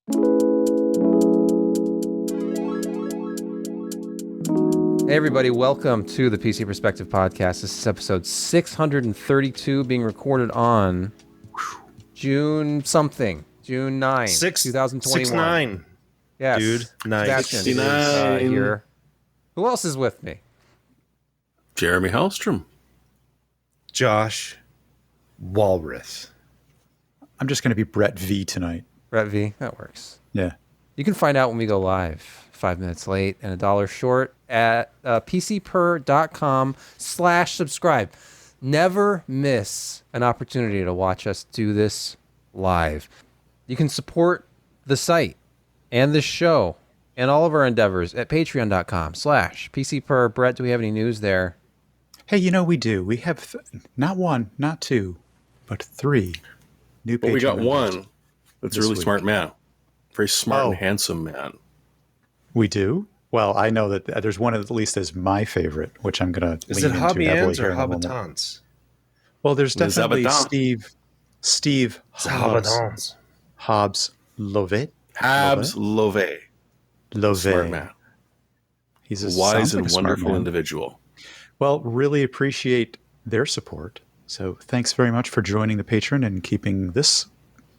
Hey everybody, welcome to the PC Perspective Podcast. This is episode 632 being recorded on June 9th, 2021. 6/9. Yes, Dude, nice. Sebastian 69. is here. Who else is with me? Jeremy Hellstrom. Josh Walrath. I'm just going to be Brett V tonight. Brett V, that works. Yeah. You can find out when we go live, 5 minutes late and $1 short at pcper.com/subscribe. Never miss an opportunity to watch us do this live. You can support the site and this show and all of our endeavors at patreon.com/pcper. Brett, do we have any news there? Hey, we do. We have not one, not two, but three new But we got Patreon members one that's a this really week. smart man. Very smart Oh. and handsome man. We do? Well, I know that there's one at least as my favorite, which I'm going to Is lean it into heavily Hobbians here or in a moment. Habitants? Well, there's Les definitely Habitants. Steve Habitants. Hobbs Lovett. Habs Love. Smart man. He's A a wise sounds like and a smart wonderful man. individual. Well, really appreciate their support. So thanks very much for joining the Patreon and keeping this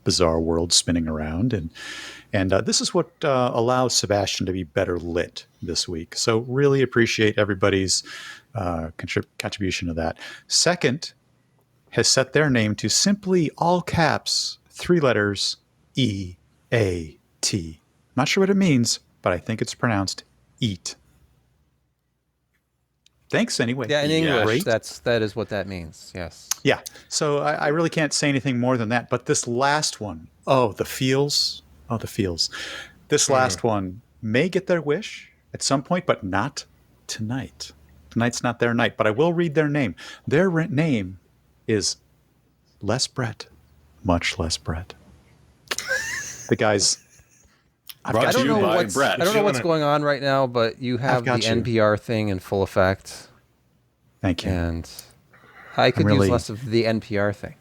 bizarre world spinning around. And this is what allows Sebastian to be better lit this week. So really appreciate everybody's contribution to that. Second has set their name to simply all caps, 3 letters, E-A-T. Not sure what it means, but I think it's pronounced eat. Thanks anyway. Yeah, in English, Great. that is what that means. Yes. Yeah. So I really can't say anything more than that. But this last one, the feels. Oh, the feels. This last one may get their wish at some point, but not tonight. Tonight's not their night. But I will read their name. Their name is Less Brett, much less Brett. The guys. Brought I to don't you know by what's, Brett. I don't know what's Doing it. going on right now, but you have the got you. NPR thing in full effect, Thank you. and I could really- use less of the NPR thing.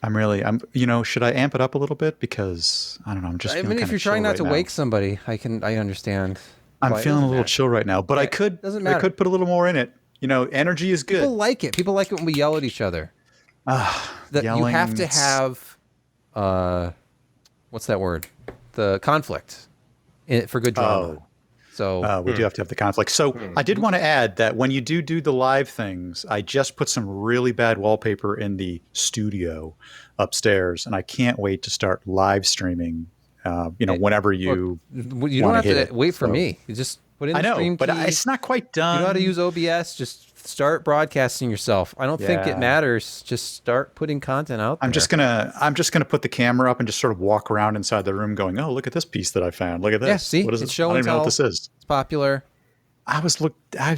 Should I amp it up a little bit? Because I don't know. I'm just. I feeling mean, if kinda you're trying chill not to right now. wake somebody, I understand. I'm But it feeling a doesn't little matter. chill right now, but I Yeah, could. doesn't I matter. could put a little more in it. Energy is good. People like it. People like it when we yell at each other. That you have to Yelling's- have, what's that word? The conflict for good drama. Oh. So We do have to have the conflict. So I did want to add that when you do the live things, I just put some really bad wallpaper in the studio upstairs, and I can't wait to start live streaming. Whenever you you don't wanna have hit to it. wait for So- me. You just put in I the know, stream but key. it's not quite done. You know how to use OBS? Just start broadcasting yourself. I don't think Yeah. it matters. Just start putting content out there. I'm just gonna put the camera up and just sort of walk around inside the room, going, "Oh, look at this piece that I found. Look at this. Yeah, see? What is It's it? show I don't and even know what tell. this is." It's popular.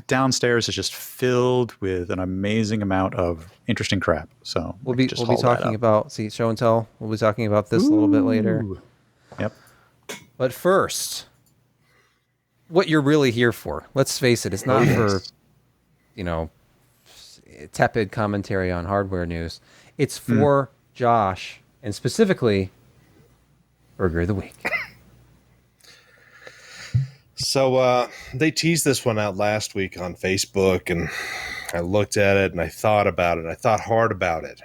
Downstairs is just filled with an amazing amount of interesting crap. So We'll I be can just talking haul that up. about show and tell. We'll be talking about this a little bit later. Ooh. Yep. But first, what you're really here for. Let's face it, it's not for tepid commentary on hardware news. It's for Josh, and specifically Burger of the Week. So they teased this one out last week on Facebook, and I looked at it and I thought about it. I thought hard about it,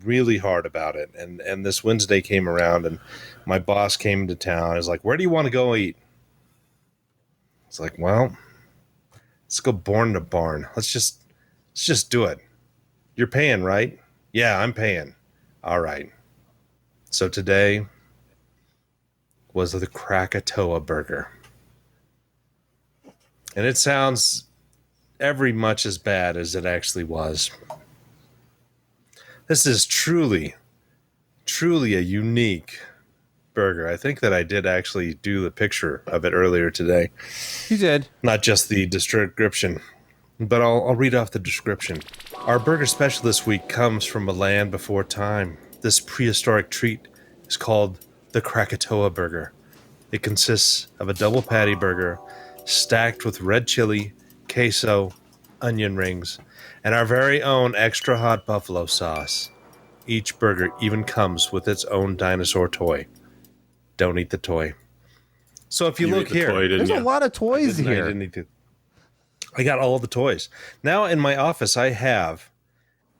really hard about it. And this Wednesday came around, and my boss came into town. He's like, "Where do you want to go eat?" It's like, "Well, let's go Born to Barn. Let's just do it. You're paying, right?" "Yeah, I'm paying." "All right." So today was the Krakatoa burger. And it sounds every much as bad as it actually was. This is truly a unique burger. I think that I did actually do the picture of it earlier today. You did. Not just the description, but I'll read off the description. Our burger special this week comes from a land before time. This prehistoric treat is called the Krakatoa burger. It consists of a double patty burger stacked with red chili, queso, onion rings, and our very own extra hot buffalo sauce. Each burger even comes with its own dinosaur toy. don't eat the toy. So if you You look ate the here, toy, didn't There's you? a lot of toys I here. didn't eat the, I got all the toys. Now in my office, I have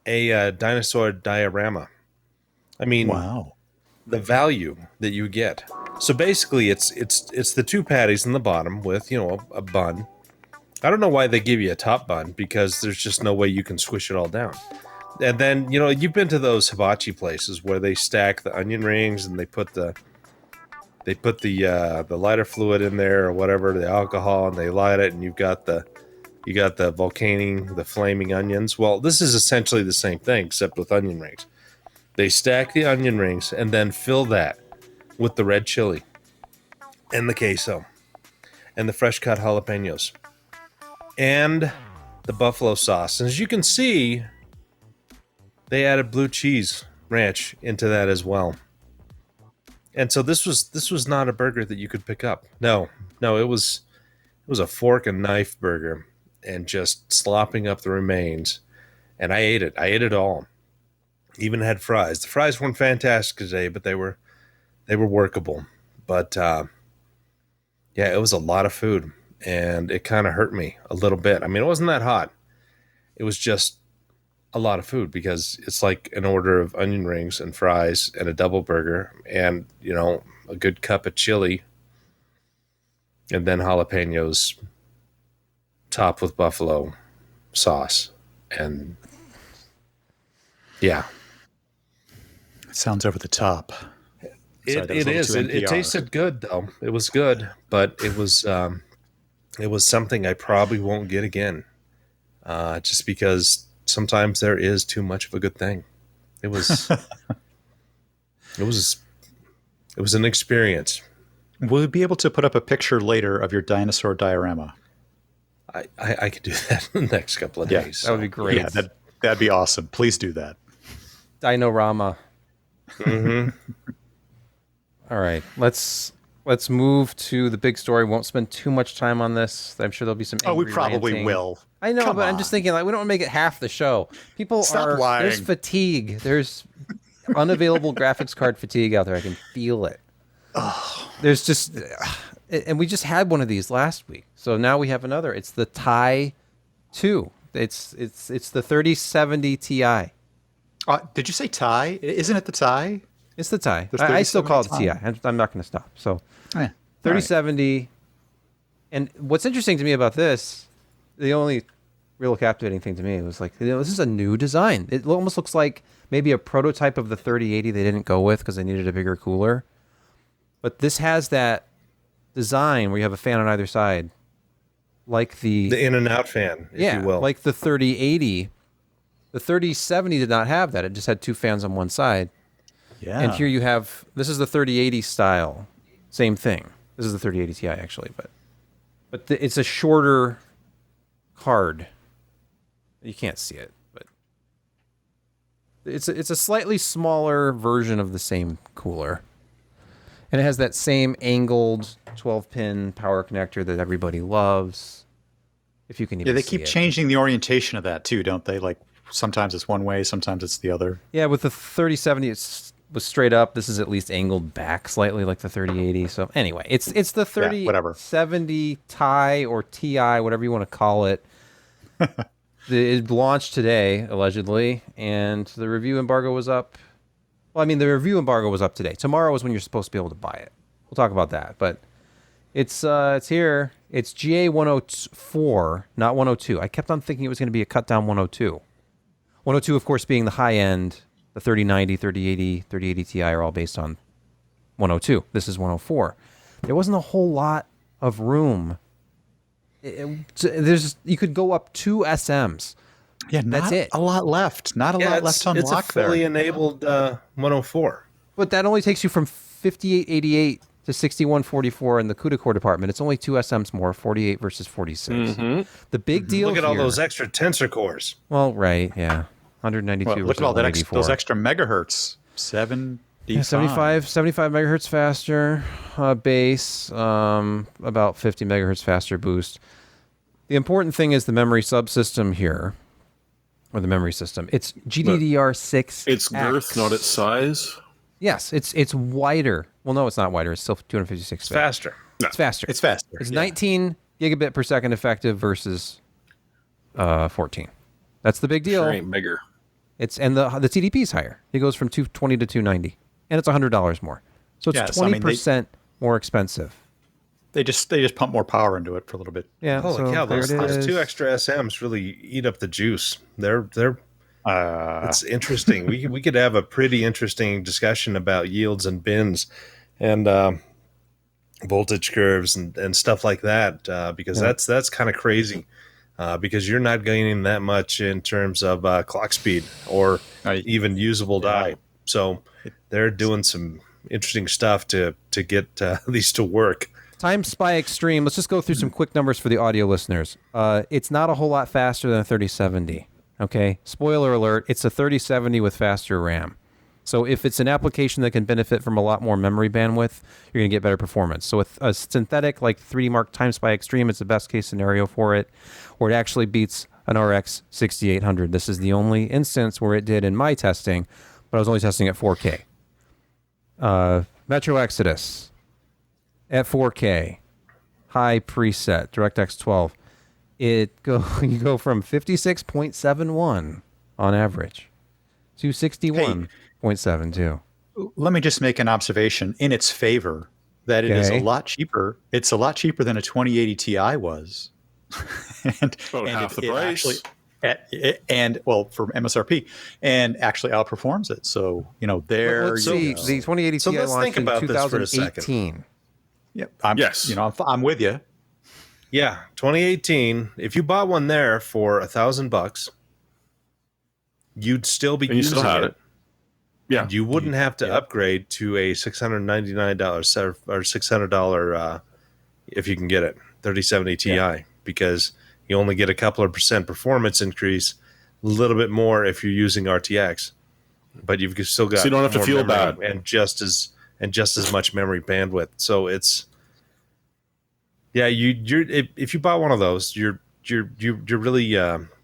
a dinosaur diorama. I mean, Wow. the value that you get. So basically, it's the two patties in the bottom with a bun. I don't know why they give you a top bun, because there's just no way you can squish it all down. And then you've been to those hibachi places where they stack the onion rings and they put the lighter fluid in there or whatever, the alcohol, and they light it, and you got the volcaning, the flaming onions. Well, this is essentially the same thing except with onion rings. They stack the onion rings and then fill that with the red chili and the queso and the fresh cut jalapenos and the buffalo sauce. And as you can see, they added blue cheese ranch into that as well. And so this was not a burger that you could pick up. No, it was a fork and knife burger, and just slopping up the remains. And I ate it. I ate it all. Even had fries. The fries weren't fantastic today, but they were workable. But yeah, it was a lot of food, and it kind of hurt me a little bit. I mean, it wasn't that hot. It was just a lot of food, because it's like an order of onion rings and fries and a double burger and a good cup of chili, and then jalapenos topped with buffalo sauce. And yeah, It sounds over the top. Sorry, that was a it little is. too It NPR. tasted good though. It was good, but it was something I probably won't get again. Just because sometimes there is too much of a good thing. It was it was an experience. We'll be able to put up a picture later of your dinosaur diorama. I could do that in the next couple of Yeah, days. That would be great. Yeah, that'd be awesome. Please do that. Dinorama. Mhm. All right, let's move to the big story. Won't spend too much time on this. I'm sure there'll be some. Oh, we angry probably ranting. will. I know, Come but I'm just on. thinking, like, we don't want to make it half the show. People Stop lying. There's fatigue. There's unavailable graphics card fatigue out there. I can feel it. There's just, and we just had one of these last week, so now we have another. It's the Ti 2. It's the 3070 Ti. Did you say tie? Isn't it the tie? It's the Ti. There's I still call it the 3070 Ti. I'm not going to stop. So Yeah. 3070. And what's interesting to me about this, the only real captivating thing to me was like, this is a new design. It almost looks like maybe a prototype of the 3080 they didn't go with because they needed a bigger cooler. But this has that design where you have a fan on either side, like the The in and out fan, if you will. like the 3080. The 3070 did not have that. It just had two fans on one side. Yeah. And here you have, this is the 3080 style. Same thing. This is the 3080 Ti actually, but it's a shorter card. You can't see it, but it's a slightly smaller version of the same cooler. And it has that same angled 12-pin power connector that everybody loves. If you can even Yeah, they see keep it. changing the orientation of that too, don't they? Like sometimes it's one way, sometimes it's the other. Yeah, with the 3070, it was straight up. This is at least angled back slightly, like the 3080. So anyway, it's the whatever. 3070 Ti or Ti, whatever you want to call it. It launched today, allegedly, and the review embargo was up. Well, I mean, the review embargo was up today. Tomorrow is when you're supposed to be able to buy it. We'll talk about that, but it's here. It's GA 104, not 102. I kept on thinking it was going to be a cut down 102. 102, of course, being the high end. The 3090, 3080, 3080 Ti are all based on 102. This is 104. There wasn't a whole lot of room. You could go up 2 SMs. Yeah, That's not it. a lot left. Not a lot left to it's a unlock there. fully enabled 104. But that only takes you from 5888 to 6144 in the CUDA core department. It's only 2 SMs more, 48 versus 46. The big deal Look at all here- those extra tensor cores. Well, right, yeah. 192 Well, versus look at all that 184. those extra megahertz. 75. Yeah, 75 megahertz faster base, about 50 megahertz faster boost. The important thing is the memory subsystem here, or the memory system. It's GDDR6. Its girth, not its size. Yes, it's wider. Well, no, it's not wider. It's still 256 It's bit. faster. It's faster. It's faster. It's yeah. 19 gigabit per second effective versus 14. That's the big deal. Sure ain't bigger. And the TDP is higher. It goes from 220 to 290, and it's $100 more. So it's Yes, 20% more expensive. They just pump more power into it for a little bit. Yeah. Holy so cow! there Those, it those is. two extra SMs really eat up the juice. They're it's interesting. We could have a pretty interesting discussion about yields and bins, and voltage curves and stuff like that. Because that's kind of crazy. Because you're not gaining that much in terms of clock speed or even usable die. So they're doing some interesting stuff to get these to work. Time Spy Extreme. Let's just go through some quick numbers for the audio listeners. It's not a whole lot faster than a 3070. Okay. Spoiler alert. It's a 3070 with faster RAM. So if it's an application that can benefit from a lot more memory bandwidth, you're going to get better performance. So with a synthetic like 3D Mark Time Spy Extreme, it's the best case scenario for it, or it actually beats an RX 6800. This is the only instance where it did in my testing, but I was only testing at 4K. Metro Exodus at 4K, high preset, DirectX 12. You go from 56.71 on average to 61.72. Let me just make an observation in its favor that it is a lot cheaper. It's a lot cheaper than a 2080 Ti was. and half the price. Well, for MSRP, and actually outperforms it. So, Let's see. The 2080 So Ti let's launched think about in this for a second. 2018. Yep. Yes. I'm with you. Yeah, 2018. If you bought one there for $1,000, you'd still be And you using still had it. Yeah. You wouldn't have to upgrade to a $699 or $600 if you can get it 3070 Ti because you only get a couple of percent performance increase, a little bit more if you're using RTX, but you've still got So you don't have to more feel memory bad and just as much memory bandwidth. So it's if you bought one of those, you're really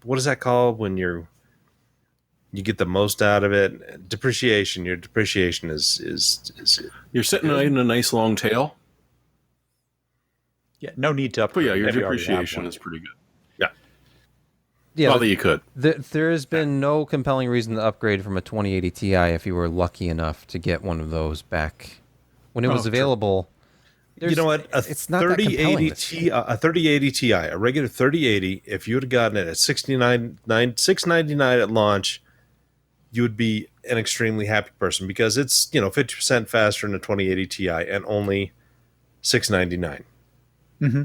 what is that called when you get the most out of it? Depreciation. Your depreciation is You're sitting in a nice long tail. Yeah, no need to But upgrade. yeah, your if you already have depreciation one. is pretty good. Yeah, Not that you could. there has been no compelling reason to upgrade from a 2080 Ti if you were lucky enough to get one of those back when it was true. available. You know what? It's not that compelling. A 3080 Ti, a regular 3080, if you would have gotten it at $699 at launch, you would be an extremely happy person because it's 50% faster than a 2080 Ti and only $699. Mm-hmm.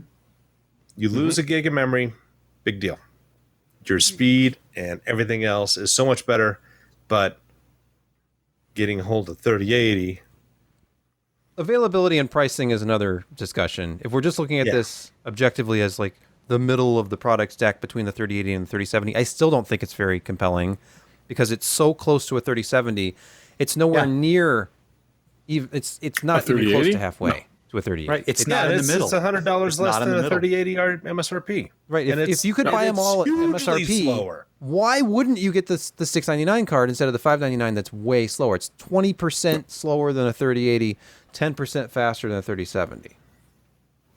You lose a gig of memory, big deal. Your speed and everything else is so much better, but getting a hold of 3080. Availability and pricing is another discussion. If we're just looking at this objectively as like the middle of the product stack between the 3080 and the 3070, I still don't think it's very compelling because it's so close to a 3070. It's nowhere near. It's not even close to halfway to a 3080. Right. It's not in the middle. It's $100 less than a 3080 MSRP. Right. And If you could buy them all at hugely MSRP, slower. why wouldn't you get the $699 card instead of the $599 that's way slower? It's 20% slower than a 3080, 10% faster than a 3070.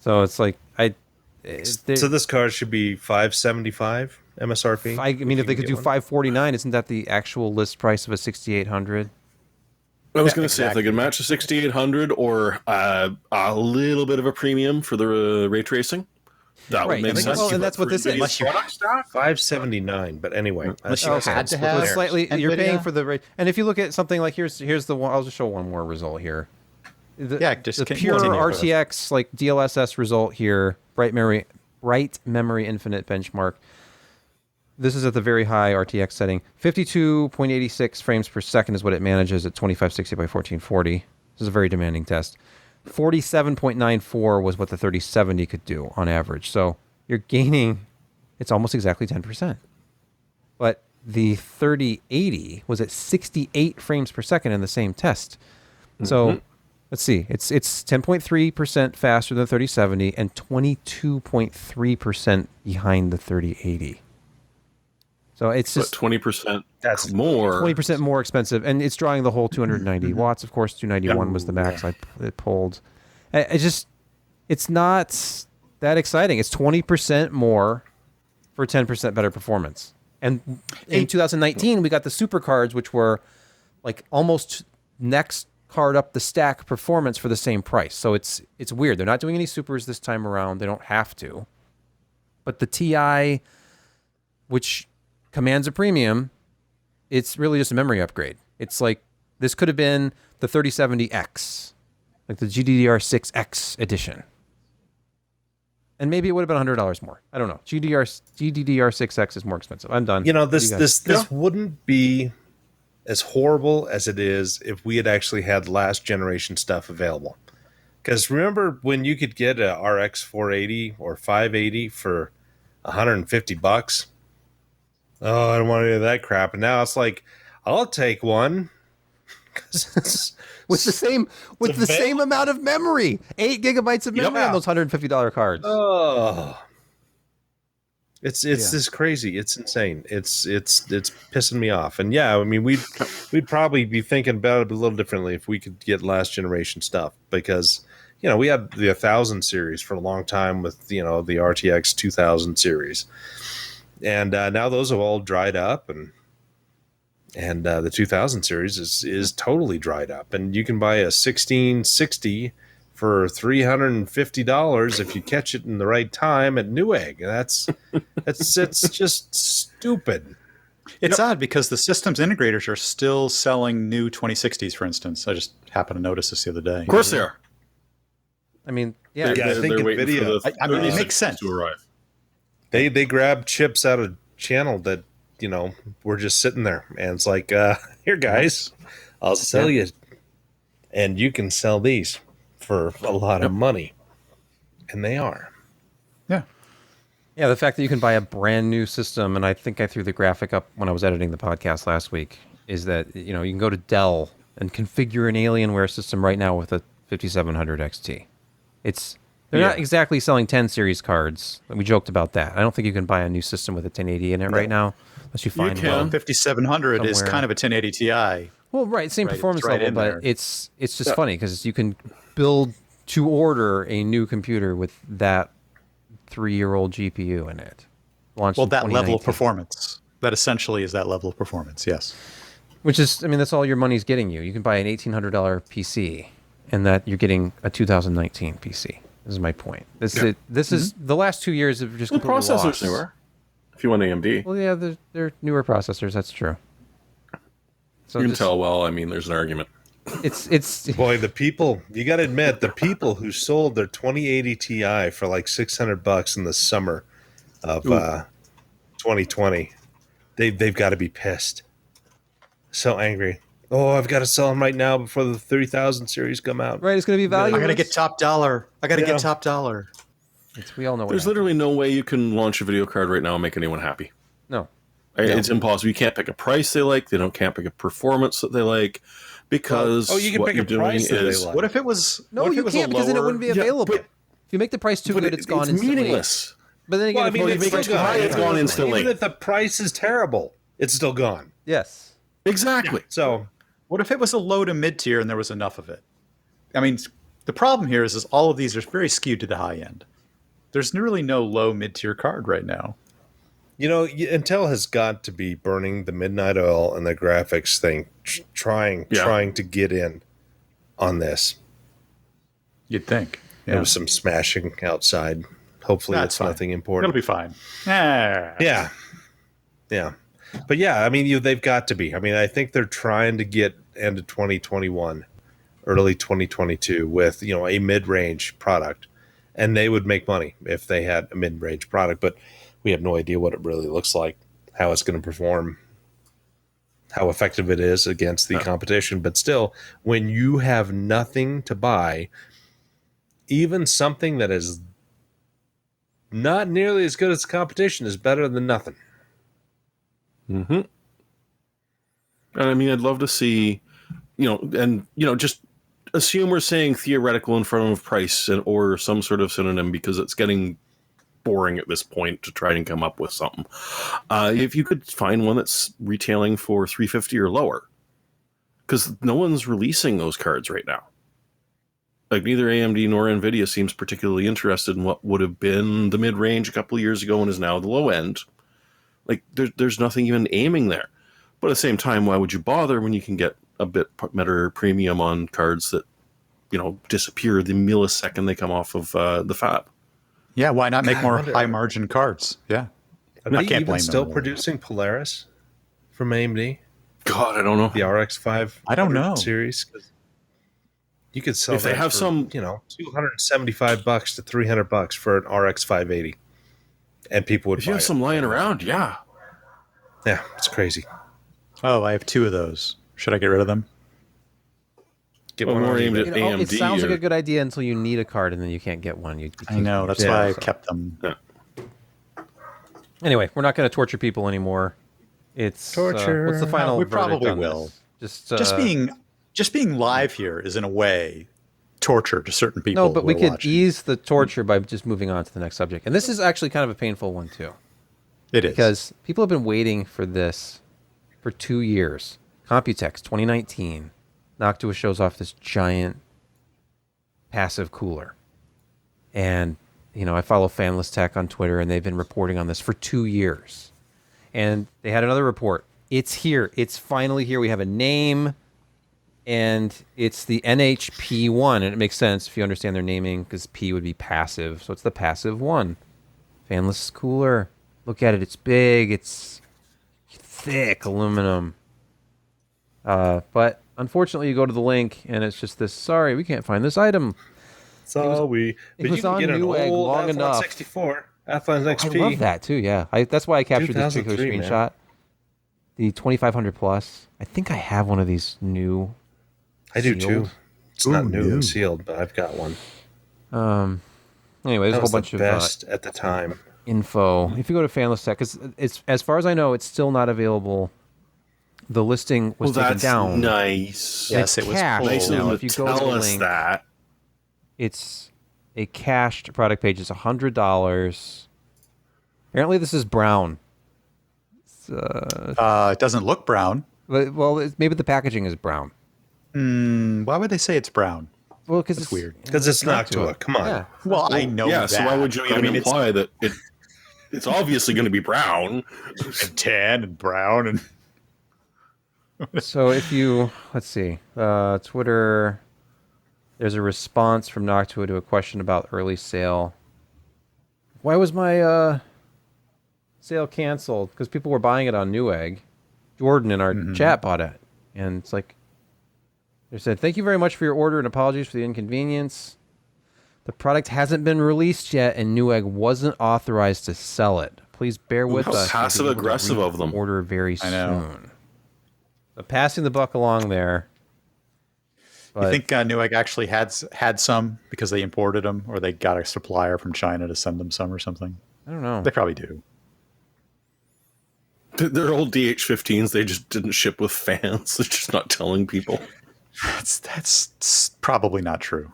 So it's like So this card should be $575 MSRP. I mean, if they could do $549, isn't that the actual list price of a 6800? I was going to say if they could match the 6800 or a little bit of a premium for the ray tracing, that would make sense. Well, and that's what this is. $579, but anyway, Unless you had to have slightly, NVIDIA. you're paying for the rate. And if you look at something like here's the one. I'll just show one more result here. The pure continue with it. RTX like DLSS result here. Bright memory infinite benchmark. This is at the very high RTX setting. 52.86 frames per second is what it manages at 2560 by 1440. This is a very demanding test. 47.94 was what the 3070 could do on average. So you're gaining, it's almost exactly 10%. But the 3080 was at 68 frames per second in the same test. So let's see, it's 10.3% faster than 3070 and 22.3% behind the 3080. So it's just 20% That's more. 20% more expensive, and it's drawing the whole 290 watts. Of course, 291 was the max it pulled. It's not that exciting. It's 20% more for 10% better performance. And in 2019, we got the super cards, which were like almost next card up the stack performance for the same price. So it's weird. They're not doing any supers this time around. They don't have to. But the TI, which commands a premium, it's really just a memory upgrade. It's like this could have been the 3070X, like the GDDR6X edition. And maybe it would have been $100 more. I don't know. GDDR6X is more expensive. I'm done. This wouldn't be as horrible as it is if we had actually had last generation stuff available. Because remember when you could get a RX 480 or 580 for $150? Oh, I don't want any of that crap. And now it's like, I'll take one. with the same amount of memory, 8 gigabytes of memory on those $150 cards. Oh, it's this crazy. It's insane. It's pissing me off. And yeah, I mean, we'd probably be thinking about it a little differently if we could get last generation stuff, because we had the 1000 series for a long time with the RTX 2000 series, and now those have all dried up, and the 2000 series is totally dried up, and you can buy a 1660 for $350 if you catch it in the right time at Newegg. It's just stupid. It's odd because the systems integrators are still selling new 2060s, for instance. I just happened to notice this the other day. Of course they are. I mean, yeah. I think NVIDIA, it makes sense to arrive. They grab chips out of channel that we're just sitting there, and it's like, here guys, I'll sell you, and you can sell these for a lot of money, and they are. Yeah, the fact that you can buy a brand new system, and I think I threw the graphic up when I was editing the podcast last week, is that you can go to Dell and configure an Alienware system right now with a 5700 XT. They're not exactly selling 10 series cards. We joked about that. I don't think you can buy a new system with a 1080 in it right now, unless you find one. 5700 is kind of a 1080 Ti. Well, right, same performance level, but it's just funny because you can build to order a new computer with that 3-year-old GPU in it. That level of performance. That essentially is that level of performance, yes. Which is, that's all your money's getting you. You can buy an $1,800 PC, and that you're getting a 2019 PC. This is my point. This is the last 2 years of just completely processors lost. newer. If you want AMD, well, yeah, they're newer processors. That's true. So you can tell. Well, there's an argument. It's boy, the people, you got to admit, the people who sold their 2080 Ti for like $600 in the summer of 2020, they've got to be pissed. So angry. Oh, I've got to sell them right now before the 30,000 series come out. Right, it's going to be valuable. I got to get top dollar. Get top dollar. We all know. There's literally no way you can launch a video card right now and make anyone happy. No. It's impossible. You can't pick a price they like. They can't pick a performance that they like, because you can what pick you're a doing price that is they like. What if it was? No, you can't, because then it wouldn't be available. If you make the price too good, it's gone instantly. Meaningless. But then again, you make it too high, it's gone instantly. Even if the price is terrible, it's still gone. Yes. Exactly. So, what if it was a low to mid tier and there was enough of it? The problem here is all of these are very skewed to the high end. There's really no low mid tier card right now. Intel has got to be burning the midnight oil and the graphics thing, trying to get in on this. You'd think. There was some smashing outside. Hopefully, it's nothing important. It'll be fine. Yeah. But yeah, they've got to be. I think they're trying to get into 2021, early 2022 with a mid-range product, and they would make money if they had a mid-range product. But we have no idea what it really looks like, how it's going to perform, how effective it is against the competition. But still, when you have nothing to buy, even something that is not nearly as good as the competition is better than nothing. Mm-hmm. And I'd love to see, just assume we're saying theoretical in front of price or some sort of synonym, because it's getting boring at this point to try and come up with something. If you could find one that's retailing for $350 or lower, because no one's releasing those cards right now. Like neither AMD nor NVIDIA seems particularly interested in what would have been the mid-range a couple of years ago and is now the low end. Like there's nothing even aiming there. But at the same time, why would you bother when you can get a bit better premium on cards that, disappear the millisecond they come off of the fab? Yeah, why not make more high margin cards? Yeah. Are they I can't even blame still them. producing Polaris from AMD? God, I don't know. The RX 5 I don't know. series? 'Cause you could sell If they that have for, some- $275 to $300 for an RX 580. And people would If you buy have it. some lying around, yeah. Yeah, it's crazy. Oh, I have 2 of those. Should I get rid of them? Get Well, one more on aimed eBay. at It AMD. sounds like or- a good idea until you need a card and then you can't get one. You I know. That's Yeah. why I kept them. Yeah. Anyway, we're not going to torture people anymore. It's Torture. what's the final? We verdict probably on will. this? Just being live here is in a way torture to certain people. No, but who we are could watching. ease the torture by just moving on to the next subject. And this is actually kind of a painful one too, It is because people have been waiting for this for 2 years. Computex 2019, Noctua shows off this giant passive cooler, and I follow Fanless Tech on Twitter, and they've been reporting on this for 2 years. And they had another report. It's here. It's finally here. We have a name, and it's the NH-P1. And it makes sense if you understand their naming, because P would be passive. So it's the passive one. Fanless cooler. Look at it. It's big. It's thick aluminum. But unfortunately, you go to the link, and it's just this, sorry, we can't find this item. So it but was you can on get an Newegg old long enough. F-164, F-1 I XP. love that too. Yeah, that's why I captured this particular 2003, man. screenshot. The 2500 plus. I think I have one of these new. I do too. sealed. It's not Ooh, new new. and sealed, but I've got one. Anyway, there's That a whole was bunch the of best at the time. info. If you go to Fanless Tech, because it's as far as I know, it's still not available. The listing was taken down. nice. Yes, It's it was cached. Nice Now, of them if you to go to tell the us link, that. it's a cached product page. It's $100. Apparently, this is brown. It doesn't look brown. Well, maybe the packaging is brown. Why would they say it's brown? Well, because That's it's weird. Because it's Noctua. Noctua. Come on. Yeah. Well, I know Yeah, that. so why would you even it's imply that it's obviously going to be brown? tan and brown and So if you, let's see, Twitter, there's a response from Noctua to a question about early sale. Why was my sale canceled? Because people were buying it on Newegg. Jordan in our chat bought it. And it's like, they said, thank you very much for your order and apologies for the inconvenience. The product hasn't been released yet and Newegg wasn't authorized to sell it. Please bear with How us. passive aggressive of them. Order very I know. soon. So passing the buck along there. You But think Newegg actually had some because they imported them, or they got a supplier from China to send them some or something? I don't know. They probably do. They're old DH15s. They just didn't ship with fans. They're just not telling people. That's probably not true.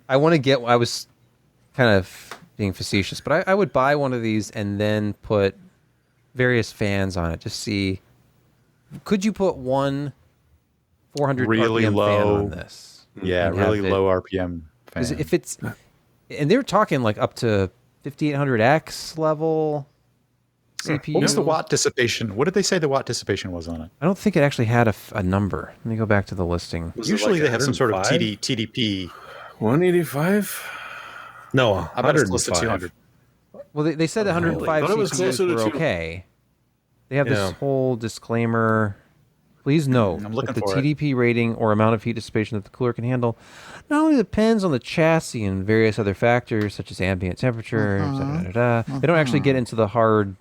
I want to get. I was kind of being facetious, but I would buy one of these and then put various fans on it. Just see, could you put one 400 Really RPM fan low. on this? Yeah, And really have it- low RPM. Because Fan. if it's, and they're talking like up to 5800X level CPU. What was the watt dissipation? What did they say the watt dissipation was on it? I don't think it actually had a number. Let me go back to the listing. Was it Usually like they have some sort of 105? TDP. 185? No, I bet it's close to 105. 200. Well, they said 105 Thought it was CPUs closer to were 2. okay. They have Yeah. this whole disclaimer. Please note I'm looking that the for it. TDP rating or amount of heat dissipation that the cooler can handle not only depends on the chassis and various other factors such as ambient temperature. They don't actually get into the hard.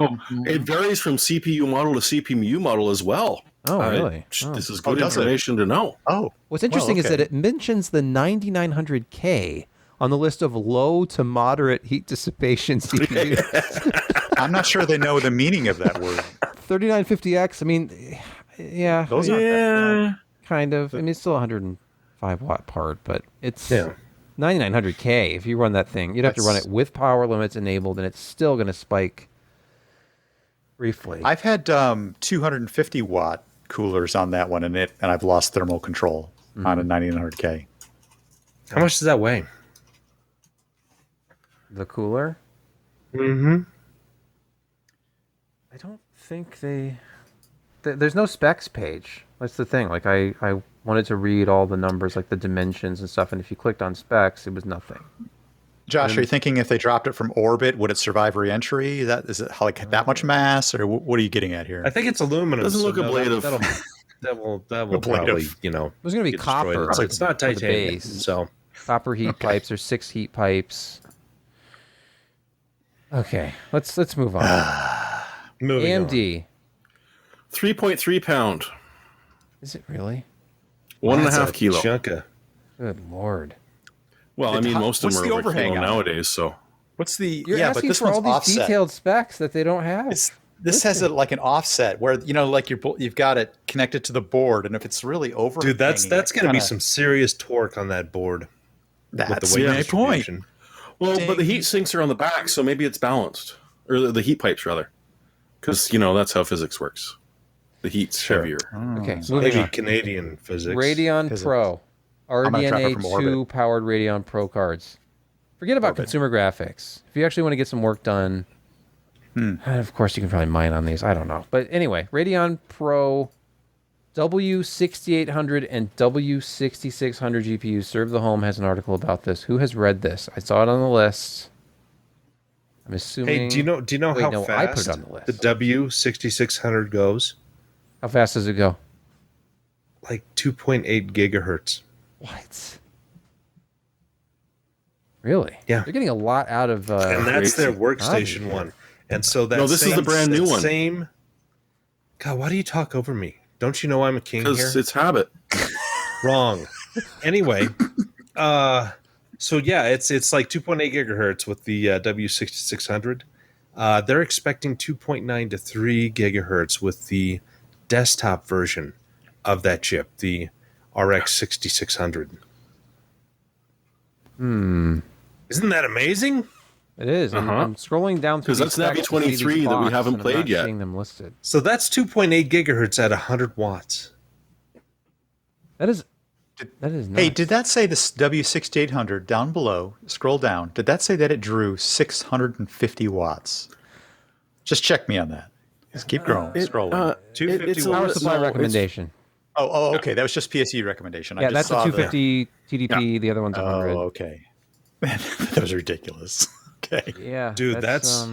It varies from CPU model to CPU model as well. Oh, really? This is good does it? information to know. Oh, What's interesting is that it mentions the 9900K on the list of low to moderate heat dissipation CPUs. I'm not sure they know the meaning of that word. 3950X. I mean, yeah. Those aren't that Yeah. Kind of. I mean, it's still a 105 watt part, but it's Yeah. 9900K, if you run that thing, you'd have to run it with power limits enabled, and it's still going to spike briefly. I've had 250 watt coolers on that one, and I've lost thermal control on a 9900K. How much does that weigh? The cooler? Mm-hmm. I don't think there's no specs page. That's the thing. Like I wanted to read all the numbers, like the dimensions and stuff, and if you clicked on specs, it was nothing. Josh, are you thinking if they dropped it from orbit, would it survive re-entry? Is it like that much mass, or what are you getting at here? I think it's aluminum. Doesn't look ablative. That will probably, It was going to be get copper. destroyed. It's not for the titanium. base. So Copper heat pipes. There's 6 heat pipes. Okay, let's move on. moving on. AMD. 3.3 pound. Is it really? 1.5 kilo. Chunka. Good lord. Well, I mean, most of What's them the are over overhang kilo on it? nowadays, so. What's the You're but asking this for one's all these offset. detailed specs that they don't have. This has like an offset where like you've got it connected to the board, and if it's really over, Dude, that's going to be some serious torque on that board. That's with the weight my point. distribution. Well, Dang. but the heat sinks are on the back, so maybe it's balanced. Or the heat pipes, rather. Because, that's how physics works. The heat's heavier. Okay, moving Maybe on. Canadian physics. Radeon Physics. Pro. gonna try it from RDNA 2 orbit. powered Radeon Pro cards. Forget about consumer graphics. If you actually want to get some work done, of course you can probably mine on these. I don't know. But anyway, Radeon Pro W6800 and W6600 GPUs. Serve the Home has an article about this. Who has read this? I saw it on the list. I'm assuming. Hey, do you know Wait, how no, I fast put it on the list. the W6600 goes? How fast does it go? Like 2.8 gigahertz. What? Really? Yeah. They're getting a lot out of. And that's their workstation Obviously. one. And so that No, this is the brand new one. Same. God, why do you talk over me? Don't you know I'm a king here? Because it's habit. Wrong. Anyway, so yeah, it's like 2.8 gigahertz with the W6600. They're expecting 2.9 to 3 gigahertz with the desktop version of that chip, the RX 6600. Isn't that amazing? It is. I'm scrolling down through 'Cause that's Navi 23 that we haven't played yet. Seeing them listed. So that's 2.8 gigahertz at 100 watts. That is nuts. Hey, did that say this W6800 down below? Scroll down. Did that say that it drew 650 watts? Just check me on that. Just keep growing. Scrolling. 250 it's a Power watts. supply no, it's- recommendation? Okay. That was just PSE recommendation. Yeah, I that's just a saw 250 TDP. The other one's 100. Oh, okay. That was ridiculous. Okay. Yeah, Dude, that's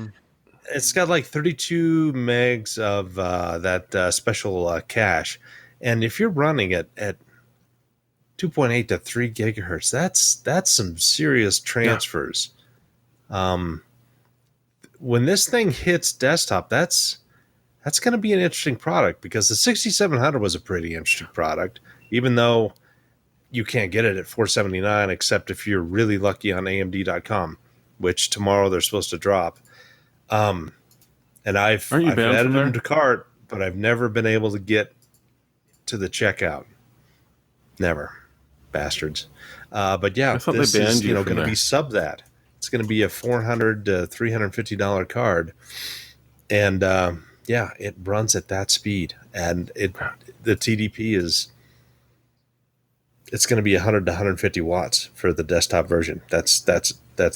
it's got like 32 megs of that special cache. And if you're running it at 2.8 to 3 gigahertz, that's some serious transfers. When this thing hits desktop, that's going to be an interesting product, because the 6700 was a pretty interesting product, even though you can't get it at $479 except if you're really lucky on AMD.com, which tomorrow they're supposed to drop. And I've Aren't you banned added from there? them to cart, but I've never been able to get to the checkout. Never. Bastards. But yeah, I thought this they banned is you from going to there. be sub that. It's going to be a $400 to $350 card. And yeah, it runs at that speed. And the TDP is... It's going to be 100 to 150 watts for the desktop version. That's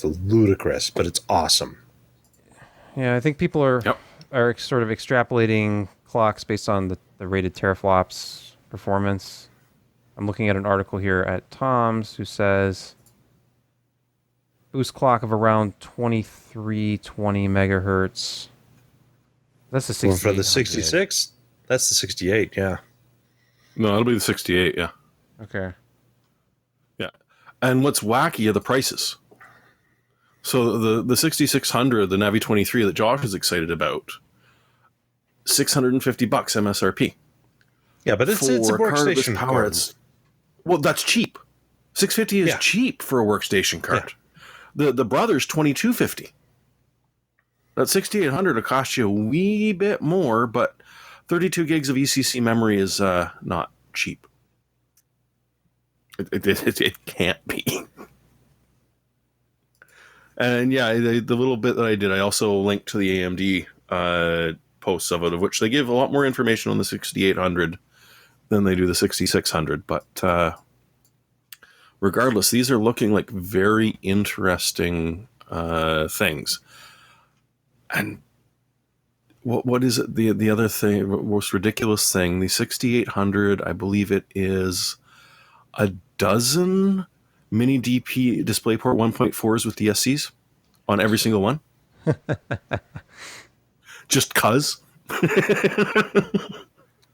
ludicrous, but it's awesome. Yeah, I think people are sort of extrapolating clocks based on the rated teraflops performance. I'm looking at an article here at Tom's who says boost clock of around 2320 megahertz. That's the 68. Well, for the 66, that's the 68, yeah. No, it'll be the 68, yeah. Okay. Yeah. And what's wacky are the prices. So the 6600, the Navi 23 that Josh is excited about, $650 MSRP. Yeah, but it's a card of this workstation power. card. Well, that's cheap. 650 is Yeah. cheap for a workstation card. The Brother's 2250. That 6800 will cost you a wee bit more, but 32 gigs of ECC memory is not cheap. It can't be. And yeah, the little bit that I did, I also linked to the AMD posts of it, of which they give a lot more information on the 6800 than they do the 6600. But regardless, these are looking like very interesting things. And what is it? The other thing, most ridiculous thing, the 6800, I believe it is a dozen mini DP DisplayPort 1.4s with DSCs on every single one. Just cuz.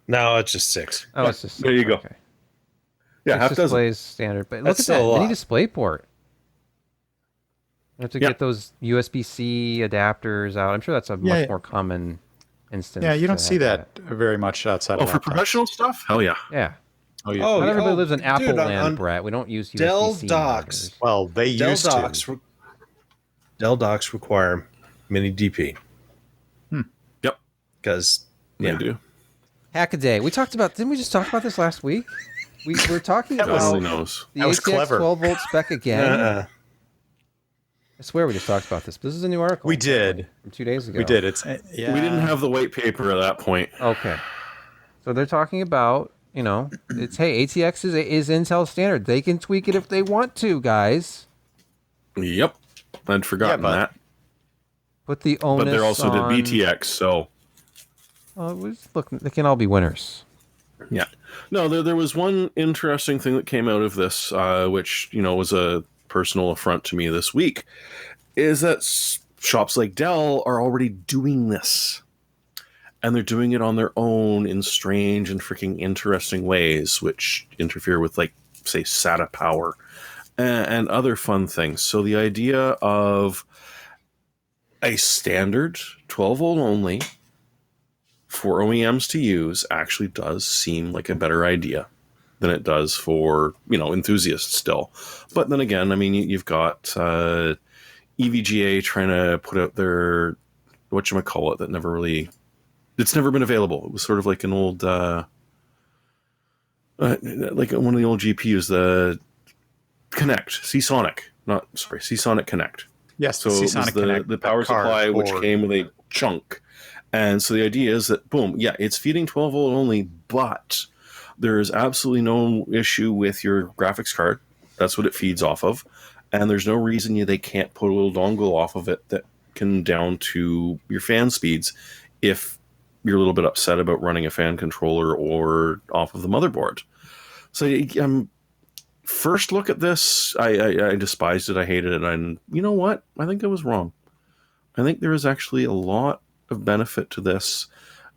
No, it's just 6. Oh, it's just There you go. Okay. Yeah, Six half dozen. displays standard, but look That's at that still a mini lot. DisplayPort. You have to get those USB-C adapters out. I'm sure that's a much more common instance. Yeah, you don't to see have that very much outside Oh, of for laptops. professional stuff? Hell yeah. Yeah. Oh, yeah. Oh, Not everybody oh, lives in Apple dude, land, Brett. We don't use Dell USB-C docks. monitors. Well, they Dell used docks. to. Dell docks require mini DP Yep. because They do. Hackaday. We talked about. Didn't we just talk about this last week? We were talking God about only knows. the That was ATX clever. 12-volt spec again. uh, I swear we just talked about this. But this is a new article. We did. From 2 days ago. We did. It's yeah. We didn't have the white paper at that point. Okay. So they're talking about, it's, hey, ATX is Intel standard. They can tweak it if they want to, guys. Yep. I'd forgotten but- that. Put the onus But they're also on... did BTX, so Look, they can all be winners. yeah. No, there was one interesting thing that came out of this, which, was a personal affront to me this week, is that shops like Dell are already doing this. And they're doing it on their own in strange and freaking interesting ways, which interfere with, like, say, SATA power and other fun things. So the idea of a standard 12-volt only for OEMs to use actually does seem like a better idea than it does for, enthusiasts still. But then again, I mean, you've got EVGA trying to put out their, whatchamacallit, that never really... It's never been available. It was sort of like an old, like one of the old GPUs, the Connect, Seasonic Connect. Yes, So the it was Seasonic Connect, the power supply, which came with a chunk. And so the idea is that, boom, yeah, it's feeding 12-volt only, but there is absolutely no issue with your graphics card. That's what it feeds off of. And there's no reason they can't put a little dongle off of it that can down to your fan speeds if you're a little bit upset about running a fan controller or off of the motherboard. So first look at this, I despised it, I hated it, and you know what? I think I was wrong. I think there is actually a lot of benefit to this,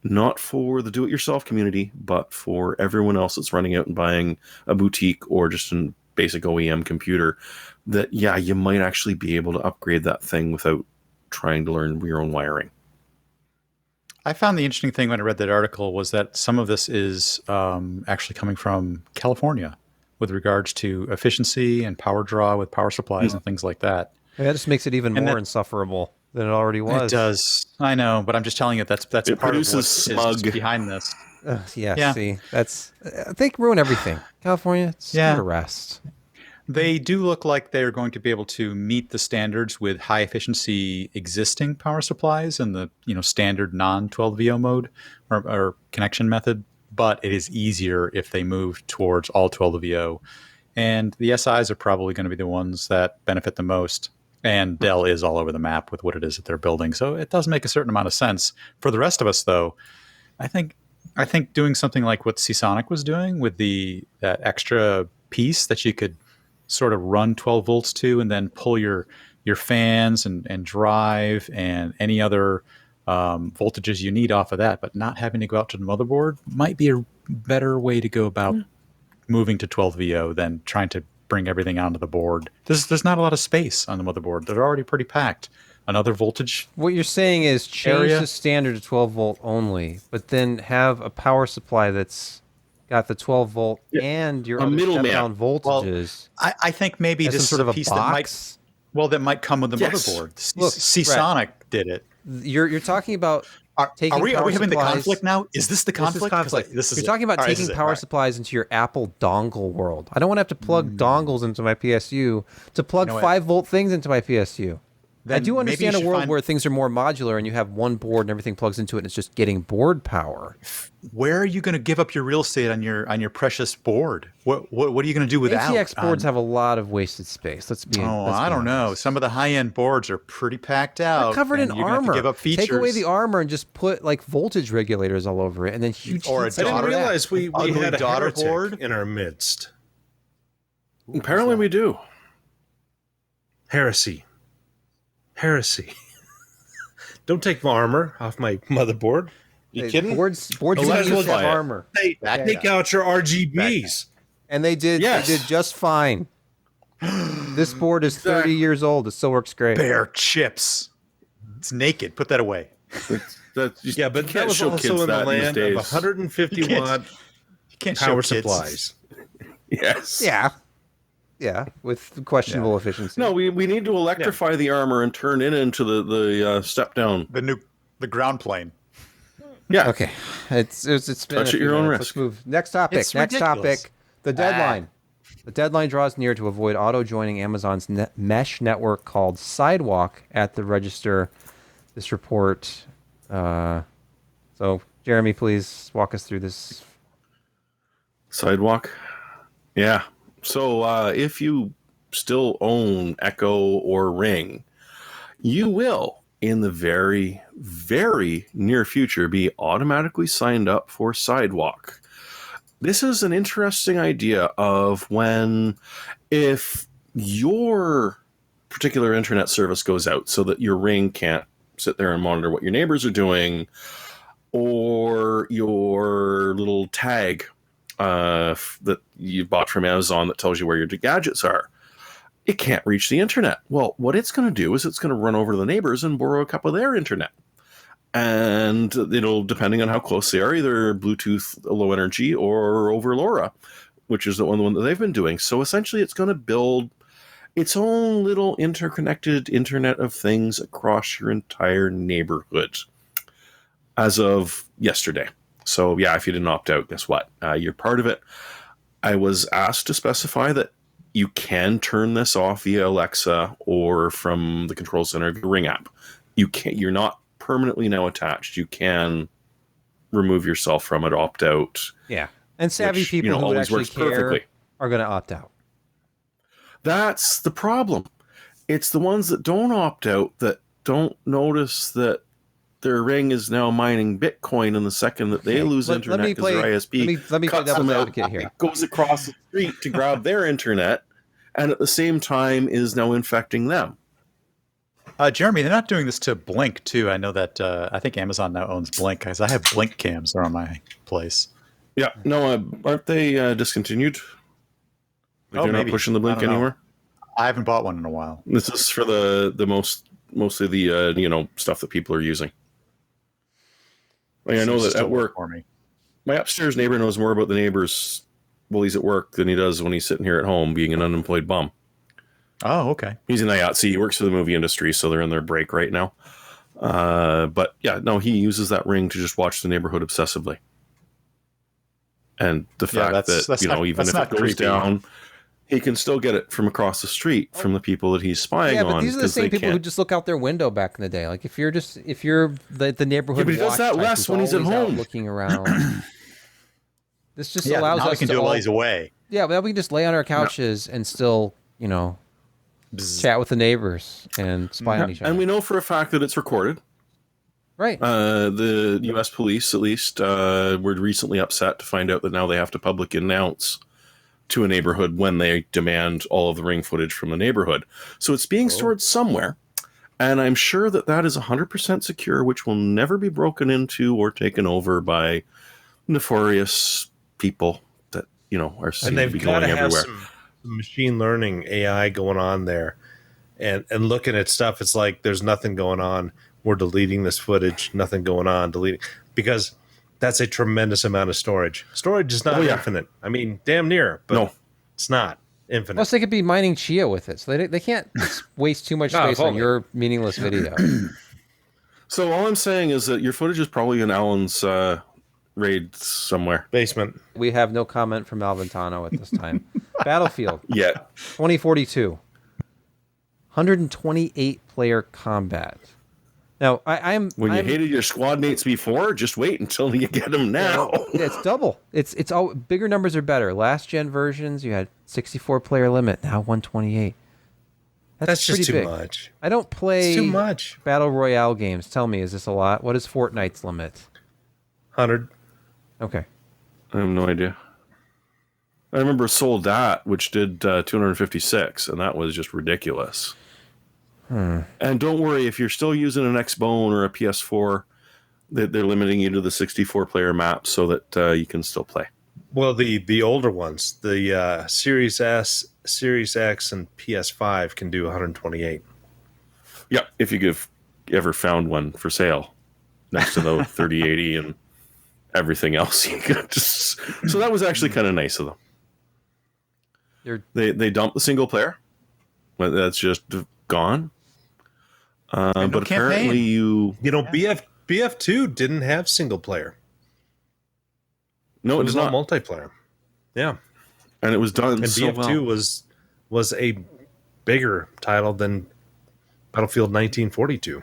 not for the do-it-yourself community, but for everyone else that's running out and buying a boutique or just a basic OEM computer, that, yeah, you might actually be able to upgrade that thing without trying to learn your own wiring. I found the interesting thing when I read that article was that some of this is actually coming from California with regards to efficiency and power draw with power supplies and things like that. Yeah, that just makes it even more insufferable than it already was. It does. I know, but I'm just telling you that's It part of what produces is smug. behind this. Yeah, see, that's... they ruin everything. California, it's under rest. They do look like they're going to be able to meet the standards with high efficiency existing power supplies in the standard non-12VO mode or connection method, but it is easier if they move towards all 12VO. And the SIs are probably going to be the ones that benefit the most. And Dell is all over the map with what it is that they're building. So it does make a certain amount of sense. For the rest of us, though, I think doing something like what Seasonic was doing with that extra piece that you could sort of run 12 volts to and then pull your fans and drive and any other voltages you need off of that, but not having to go out to the motherboard might be a better way to go about moving to 12VO than trying to bring everything onto the board. There's not a lot of space on the motherboard. They're already pretty packed. Another voltage. What you're saying is change area. the standard to 12 volt only, but then have a power supply that's got the 12 volt and your A other middleman. step-down voltages. I think maybe as this some sort is of a piece box. that might come with the Yes. motherboard. Look, Seasonic did it. You're talking about taking Are we power having the supplies- conflict now? Is this the This is conflict? 'Cause, conflict. like, this is You're it. talking about All right, this taking is it. power All right. supplies into your Apple dongle world. I don't want to have to plug dongles into my PSU to plug You know what? 5 volt things into my PSU. I do maybe understand you a should world find- where things are more modular and you have one board and everything plugs into it and it's just getting board power. Where are you going to give up your real estate on your precious board? What are you going to do without? ATX boards have a lot of wasted space. Let's be I don't know. honest. Some of the high-end boards are pretty packed out. They're covered in and you're gonna have to armor. give up features. Take away the armor and just put like voltage regulators all over it, and then huge. Or a heat I sinks didn't on that. realize we ugly had a daughter heretic board? in our midst. Apparently, we do. Heresy. Don't take my armor off my motherboard. You kidding? Boards Oh, don't might as well use to have buy it. armor, Hey, take out your RGBs. and they did. Yes. They did just fine. This board is 30 years old. It still works great. bare chips. It's naked. Put that away. Yeah, but you that can't was show also kids in the that these land days. of 150 You can't- watt You can't power show kids. supplies. Yes. Yeah, with questionable efficiency. No, we need to electrify the armor and turn it into the step down. The ground plane. Yeah. Okay, it's been Touch a at few your own minutes. risk. Let's move. Next topic. It's Next ridiculous. topic. The deadline. The deadline draws near to avoid auto joining Amazon's mesh network called Sidewalk at the register. This report. So, Jeremy, please walk us through this. Sidewalk. Yeah. So if you still own Echo or Ring, you will, in the very, very near future, be automatically signed up for Sidewalk. This is an interesting idea of when, if your particular internet service goes out so that your Ring can't sit there and monitor what your neighbors are doing, or your little tag that you bought from Amazon that tells you where your gadgets are, it can't reach the internet. Well, what it's going to do is it's going to run over to the neighbors and borrow a couple of their internet. And it'll, depending on how close they are, either Bluetooth low energy or over LoRa, which is the one that they've been doing. So essentially it's going to build its own little interconnected Internet of Things across your entire neighborhood as of yesterday. So yeah, if you didn't opt out, guess what? You're part of it. I was asked to specify that you can turn this off via Alexa or from the control center of your Ring app. You're not permanently now attached. You can remove yourself from it, opt out. Yeah, and savvy Which, people who would always actually works care perfectly. are going to opt out. That's the problem. It's the ones that don't opt out that don't notice that their Ring is now mining Bitcoin, and the second that they lose internet because their ISP let me play cuts them devil's out, advocate here. it goes across the street to grab their internet, and at the same time is now infecting them. Jeremy, they're not doing this to Blink too. I know that. I think Amazon now owns Blink because I have Blink cams around my place. Yeah, no, aren't they discontinued? Like they're not maybe. pushing the Blink I don't know. anymore. I haven't bought one in a while. This is for mostly the stuff that people are using. Like I know that Still at work, for me. my upstairs neighbor knows more about the neighbors while he's at work than he does when he's sitting here at home being an unemployed bum. Oh, okay. He's an IATSE. He works for the movie industry, so they're in their break right now. But yeah, no, he uses that Ring to just watch the neighborhood obsessively. And the fact that, even if it goes creepy. down, he can still get it from across the street from the people that he's spying Yeah, on. but these are the 'cause same they people who can't- just look out their window back in the day. Like if you're the neighborhood Yeah, but he does watch that type less who's when he's at always out home. looking around. This just Yeah, allows now us we can to do it while all- he's away. Yeah, but we can just lay on our couches and still, chat with the neighbors and spy on each other. And we know for a fact that it's recorded. Right. The U.S. police, at least, were recently upset to find out that now they have to publicly announce to a neighborhood when they demand all of the Ring footage from the neighborhood. So it's being stored somewhere, and I'm sure that is 100% secure, which will never be broken into or taken over by nefarious people that, are seen And to they've be got going to have everywhere. some machine learning AI going on there, and looking at stuff. It's like there's nothing going on. We're deleting this footage. Nothing going on. Deleting, because that's a tremendous amount of storage. Storage is not infinite. I mean, damn near, but No. it's not infinite. Plus, they could be mining Chia with it, so they can't waste too much No, space on only. your meaningless video. So all I'm saying is that your footage is probably in Alan's raid somewhere. Basement. We have no comment from Alventano at this time. Battlefield Yeah. 2042. 128 multiplayer combat. Now, I'm hated your squad mates before, just wait until you get them now. Yeah, it's double. It's all bigger numbers are better. Last gen versions, you had 64 player limit. Now 128. That's just pretty too big. much. I don't play It's too much. battle royale games. Tell me, is this a lot? What is Fortnite's limit? 100. Okay. I have no idea. I remember Soldat, which did 256, and that was just ridiculous. And don't worry, if you're still using an Xbone or a PS4, they're limiting you to the 64-player map so that you can still play. Well, the older ones, the Series S, Series X, and PS5 can do 128. Yeah, if you've ever found one for sale next to the 3080 and everything else. So that was actually kind of nice of them. They dumped the single player. That's just gone. But apparently BF2 didn't have single player. No, it was not multiplayer. Yeah, and it was done. And so BF2 well. was a bigger title than Battlefield 1942.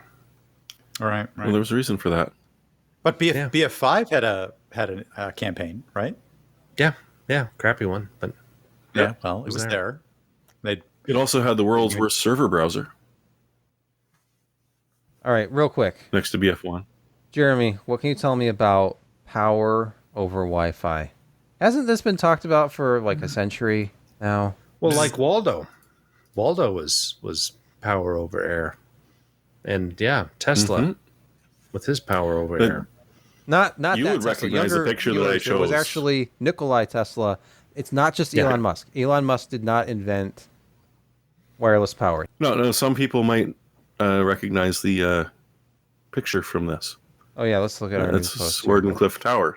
All right. Well, there was a reason for that. But BF5 had a campaign, right? Yeah, crappy one, but yeah. Well, it was there. It also had the world's worst server browser. All right, real quick. Next to BF1. Jeremy, what can you tell me about power over Wi-Fi? Hasn't this been talked about for like a century now? Well, like Waldo. Waldo was power over air. And yeah, Tesla with his power over air. Not you that would Tesla. recognize the picture that I chose. It was actually Nikolai Tesla. It's not just Elon Musk. Elon Musk did not invent wireless power. No, some people might recognize the picture from this. Oh yeah, let's look at our It's Sword Cliff Tower.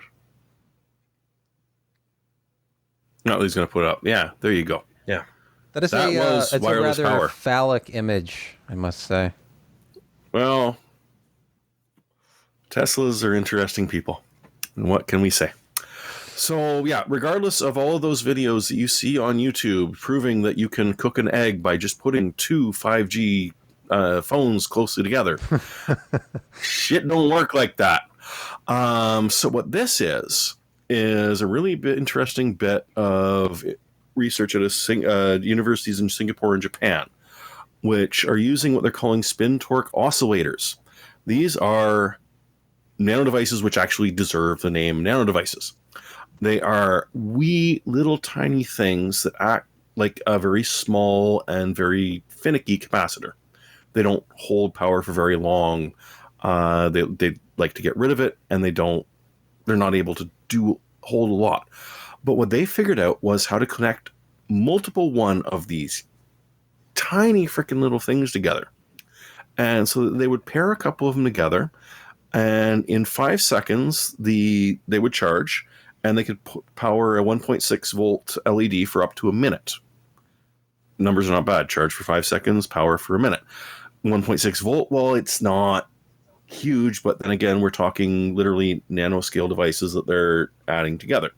No, he's going to put it up. Yeah, there you go. Yeah. That is was it's a wireless rather power. phallic image, I must say. Well, Teslas are interesting people. And what can we say? So, yeah, regardless of all of those videos that you see on YouTube proving that you can cook an egg by just putting two 5G phones closely together, shit don't work like that. So what this is a really interesting bit of research at universities in Singapore and Japan, which are using what they're calling spin torque oscillators. These are nano devices which actually deserve the name nano devices. They are wee little tiny things that act like a very small and very finicky capacitor. They don't hold power for very long. They like to get rid of it, and they're not able to hold a lot. But what they figured out was how to connect multiple one of these tiny freaking little things together. And so they would pair a couple of them together, and in 5 seconds, they would charge, and they could power a 1.6 volt LED for up to a minute. Numbers are not bad. Charge for 5 seconds, power for a minute. 1.6 volt, well, it's not huge, but then again, we're talking literally nanoscale devices that they're adding together.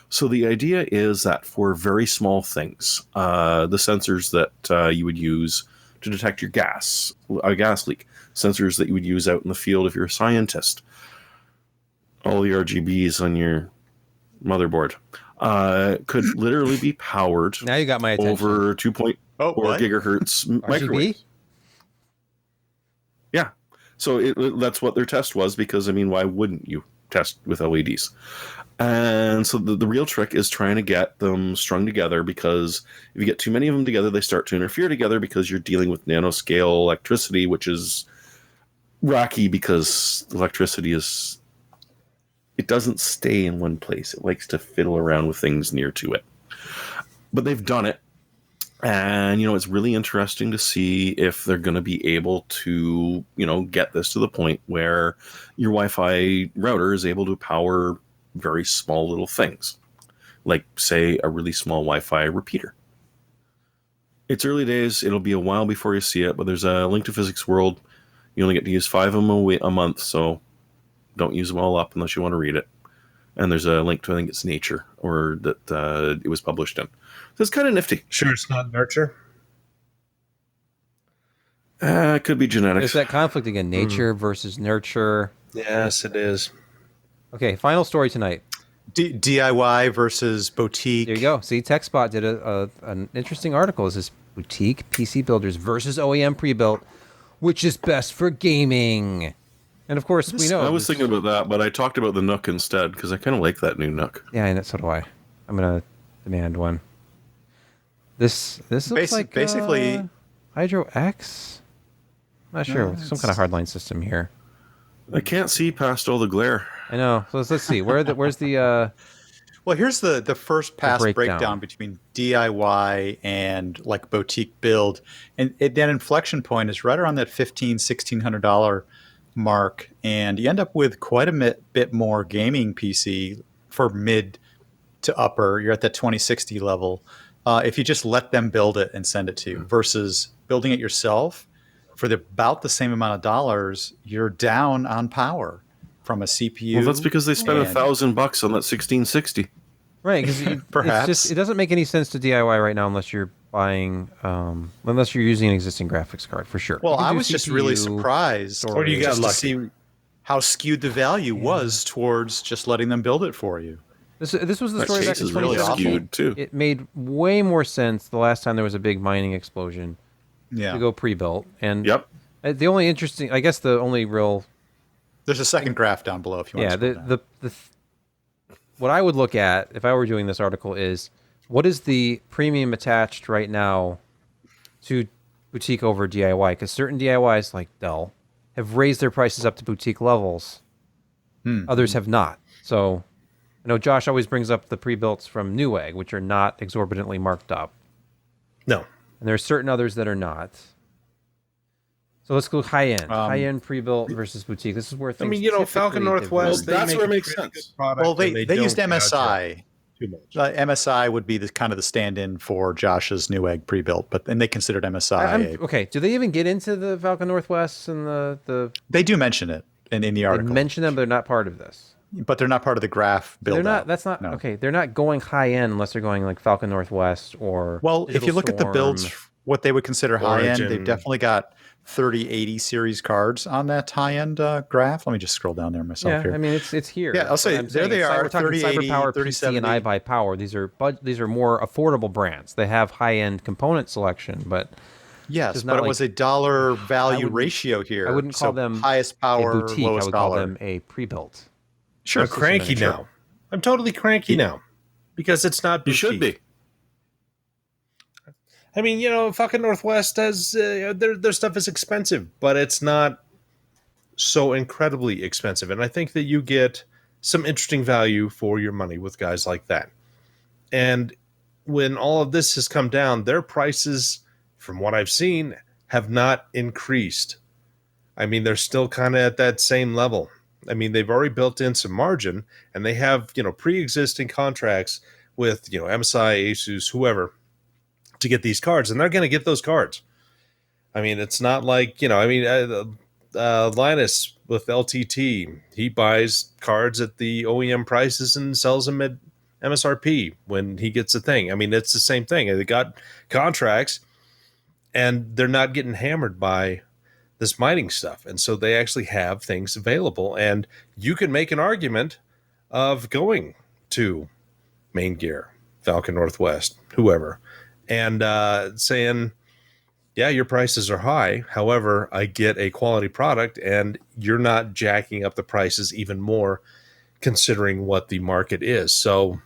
So the idea is that for very small things, the sensors that you would use to detect a gas leak, sensors that you would use out in the field if you're a scientist, all the RGBs on your motherboard, could literally be powered Now you got my attention. over 2.4 gigahertz microwave. Yeah. So that's what their test was, because, I mean, why wouldn't you test with LEDs? And so the real trick is trying to get them strung together, because if you get too many of them together, they start to interfere together, because you're dealing with nanoscale electricity, which is rocky because electricity it doesn't stay in one place. It likes to fiddle around with things near to it. But they've done it. And, it's really interesting to see if they're going to be able to, get this to the point where your Wi-Fi router is able to power very small little things, like, say, a really small Wi-Fi repeater. It's early days. It'll be a while before you see it, but there's a link to Physics World. You only get to use 5 of them a month, so don't use them all up unless you want to read it. And there's a link to, I think it's Nature, or that it was published in. So it's kind of nifty. Sure, it's not Nurture. It could be genetics. There's that conflict again, nature versus nurture. Yes, it is. Okay, final story tonight. DIY versus boutique. There you go. See, TechSpot did an interesting article. This is boutique PC builders versus OEM pre-built. Which is best for gaming? And of course, we know. I was thinking about that, but I talked about the Nook instead because I kind of like that new Nook. Yeah, and so do I. I'm gonna demand one. This looks like basically Hydro X. Not sure. Some kind of hardline system here. I can't see past all the glare. I know. So let's see. Where's the Well, here's the first pass breakdown. breakdown between DIY and like boutique build, and that inflection point is right around that $1,600 mark, and you end up with quite a bit more gaming PC for mid to upper. You're at that 2060 level. If you just let them build it and send it to you, versus building it yourself for about the same amount of dollars, you're down on power from a CPU. Well, that's because they spent $1,000 on that 1660. right? Because Perhaps. it doesn't make any sense to DIY right now unless you're buying, unless you're using an existing graphics card for sure. Well, You can I do was just really CPU, surprised Or you got just to lucky. see how skewed the value was towards just letting them build it for you. This was the That story back case in is really 2017. skewed too. It made way more sense the last time there was a big mining explosion Yeah. to go pre-built. And Yep. the only interesting, I guess, the only real There's a second graph down below if you want yeah, to scroll down. what I would look at if I were doing this article is what is the premium attached right now to boutique over DIY? Because certain DIYs like Dell have raised their prices up to boutique levels. Others have not. So I know Josh always brings up the pre-builts from Newegg, which are not exorbitantly marked up. No. And there are certain others that are not. So let's go high-end. High-end pre-built versus boutique. This is where things Falcon typically Northwest, Well, that's they where it make makes a really good sense. product, Well, and they don't used gouge MSI. too much. MSI would be the kind of the stand-in for Josh's Newegg pre-built, and they considered MSI. okay, do they even get into the Falcon Northwest and the They do mention it in the they article, mention them, but they're not part of this. but they're not part of the graph build. They're not. That's not No. okay. They're not going high-end unless they're going like Falcon Northwest or. Well, if Digital you look at the builds, Storm. what they would consider high-end, they've Origin. definitely got 3080 series cards on that high-end graph. Let me just scroll down there myself Yeah, here. I mean it's here. Yeah, I'll say, What I'm there saying they is, are, We're talking 3080, CyberPower, PC, 3070. and iBuyPower. These are more affordable brands. They have high-end component selection, but Yes, It's but not it like- was a dollar value wouldn't- ratio here. I wouldn't call So them highest a power, boutique. I lowest would call dollar. them a pre-built. Sure, I'm cranky sure. now. I'm totally cranky now because it's not. You should boutique. be. I mean, fucking Northwest has their stuff is expensive, but it's not so incredibly expensive. And I think that you get some interesting value for your money with guys like that. And when all of this has come down, their prices, from what I've seen, have not increased. I mean, they're still kind of at that same level. I mean, they've already built in some margin, and they have, pre-existing contracts with, MSI, Asus, whoever, to get these cards, and they're going to get those cards. I mean, it's not like, Linus with LTT, he buys cards at the OEM prices and sells them at MSRP when he gets a thing. I mean, it's the same thing. They got contracts, and they're not getting hammered by this mining stuff. And so they actually have things available. And you can make an argument of going to Main Gear, Falcon Northwest, whoever, and saying, yeah, your prices are high. However, I get a quality product, and you're not jacking up the prices even more considering what the market is. So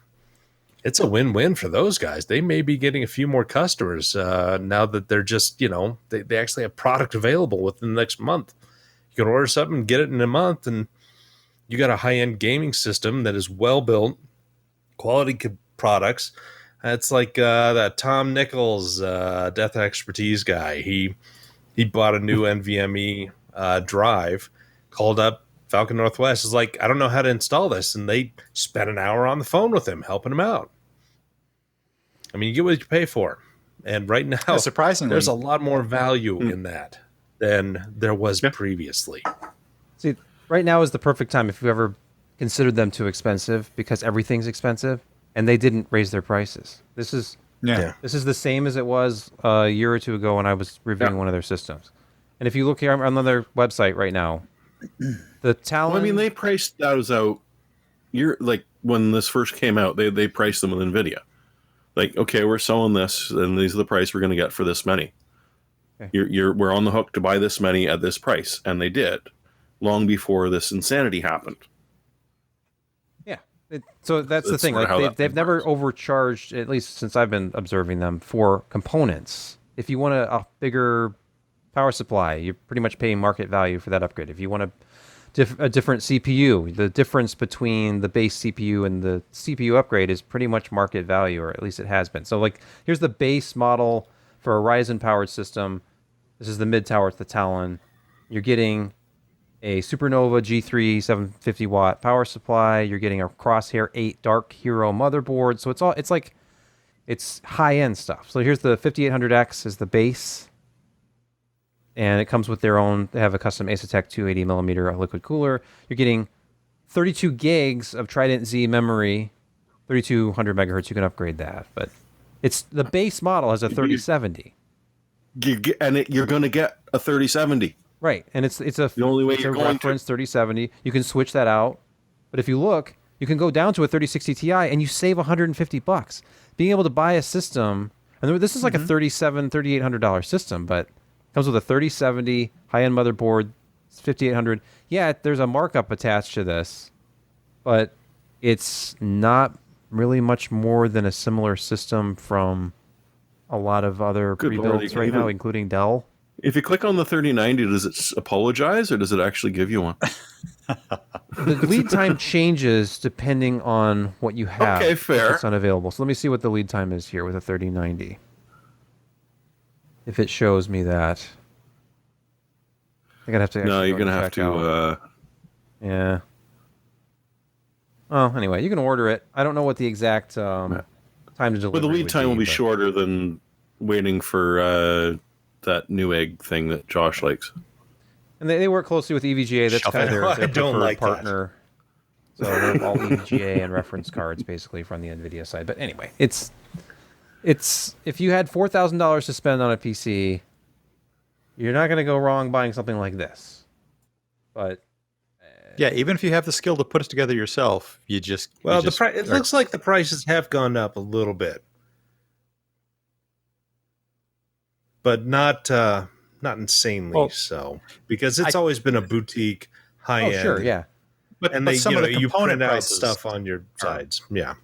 it's a win-win for those guys. They may be getting a few more customers now that they're just, they actually have product available within the next month. You can order something, get it in a month, and you got a high-end gaming system that is well-built, quality products. It's like that Tom Nichols, Death Expertise guy. He bought a new NVMe drive, called up Falcon Northwest. Is like, I don't know how to install this, and they spent an hour on the phone with him, helping him out. I mean, you get what you pay for. And right now, Yeah, surprisingly, there's a lot more value in that than there was previously. See, right now is the perfect time if you ever considered them too expensive because everything's expensive, and they didn't raise their prices. This is yeah. the same as it was a year or two ago when I was reviewing one of their systems. And if you look here on another website right now, the Talon. Well, I mean, they priced those out. You're like when this first came out, they priced them with NVIDIA. Like, okay, we're selling this, and these are the price we're going to get for this many. Okay. We're on the hook to buy this many at this price, and they did, long before this insanity happened. Yeah. So that's the thing. sort of how Like that they've thing never works. overcharged, at least since I've been observing them, for components. If you want a bigger power supply, you're pretty much paying market value for that upgrade. If you want a different CPU, the difference between the base CPU and the CPU upgrade is pretty much market value, or at least it has been. So like, here's the base model for a Ryzen powered system. This is the mid tower, it's the Talon. You're getting a Supernova G3 750 watt power supply. You're getting a Crosshair 8 Dark Hero motherboard. So it's high end stuff. So here's the 5800X is the base. And it comes with their own, they have a custom Asetek 280 millimeter liquid cooler. You're getting 32 gigs of Trident Z memory, 3200 megahertz. You can upgrade that, but it's the base model has a 3070. You're going to get a 3070. Right, and it's The only way it's you're a going reference 3070. You can switch that out, but if you look, you can go down to a 3060 Ti and you save $150. Being able to buy a system, and this is like a $3,800 system, but comes with a 3070 high-end motherboard, it's 5800. Yeah, there's a markup attached to this, but it's not really much more than a similar system from a lot of other Good Lord, pre-builds you can right now, even- including Dell. If you click on the 3090, does it apologize or does it actually give you one? The lead time changes depending on what you have. Okay, fair. If it's unavailable. So let me see what the lead time is here with a 3090. If it shows me that. I'm gonna have to. No, actually you're go going to and have check out. to. Yeah. Well, anyway, you can order it. I don't know what the exact time to deliver. But the lead would time will be but- shorter than waiting for that Newegg thing that Josh likes. And they work closely with EVGA. That's kind of their I don't preferred like that. partner. So they're all EVGA and reference cards basically from the NVIDIA side. But anyway, it's if you had $4,000 to spend on a PC, you're not going to go wrong buying something like this. But Yeah, even if you have the skill to put it together yourself, you just Well, you just it looks like the prices have gone up a little bit, but not insanely Well, so, because it's always been a boutique high oh, end. sure, yeah. And but they, some you of know, the you component print out prices stuff on your sides. Yeah.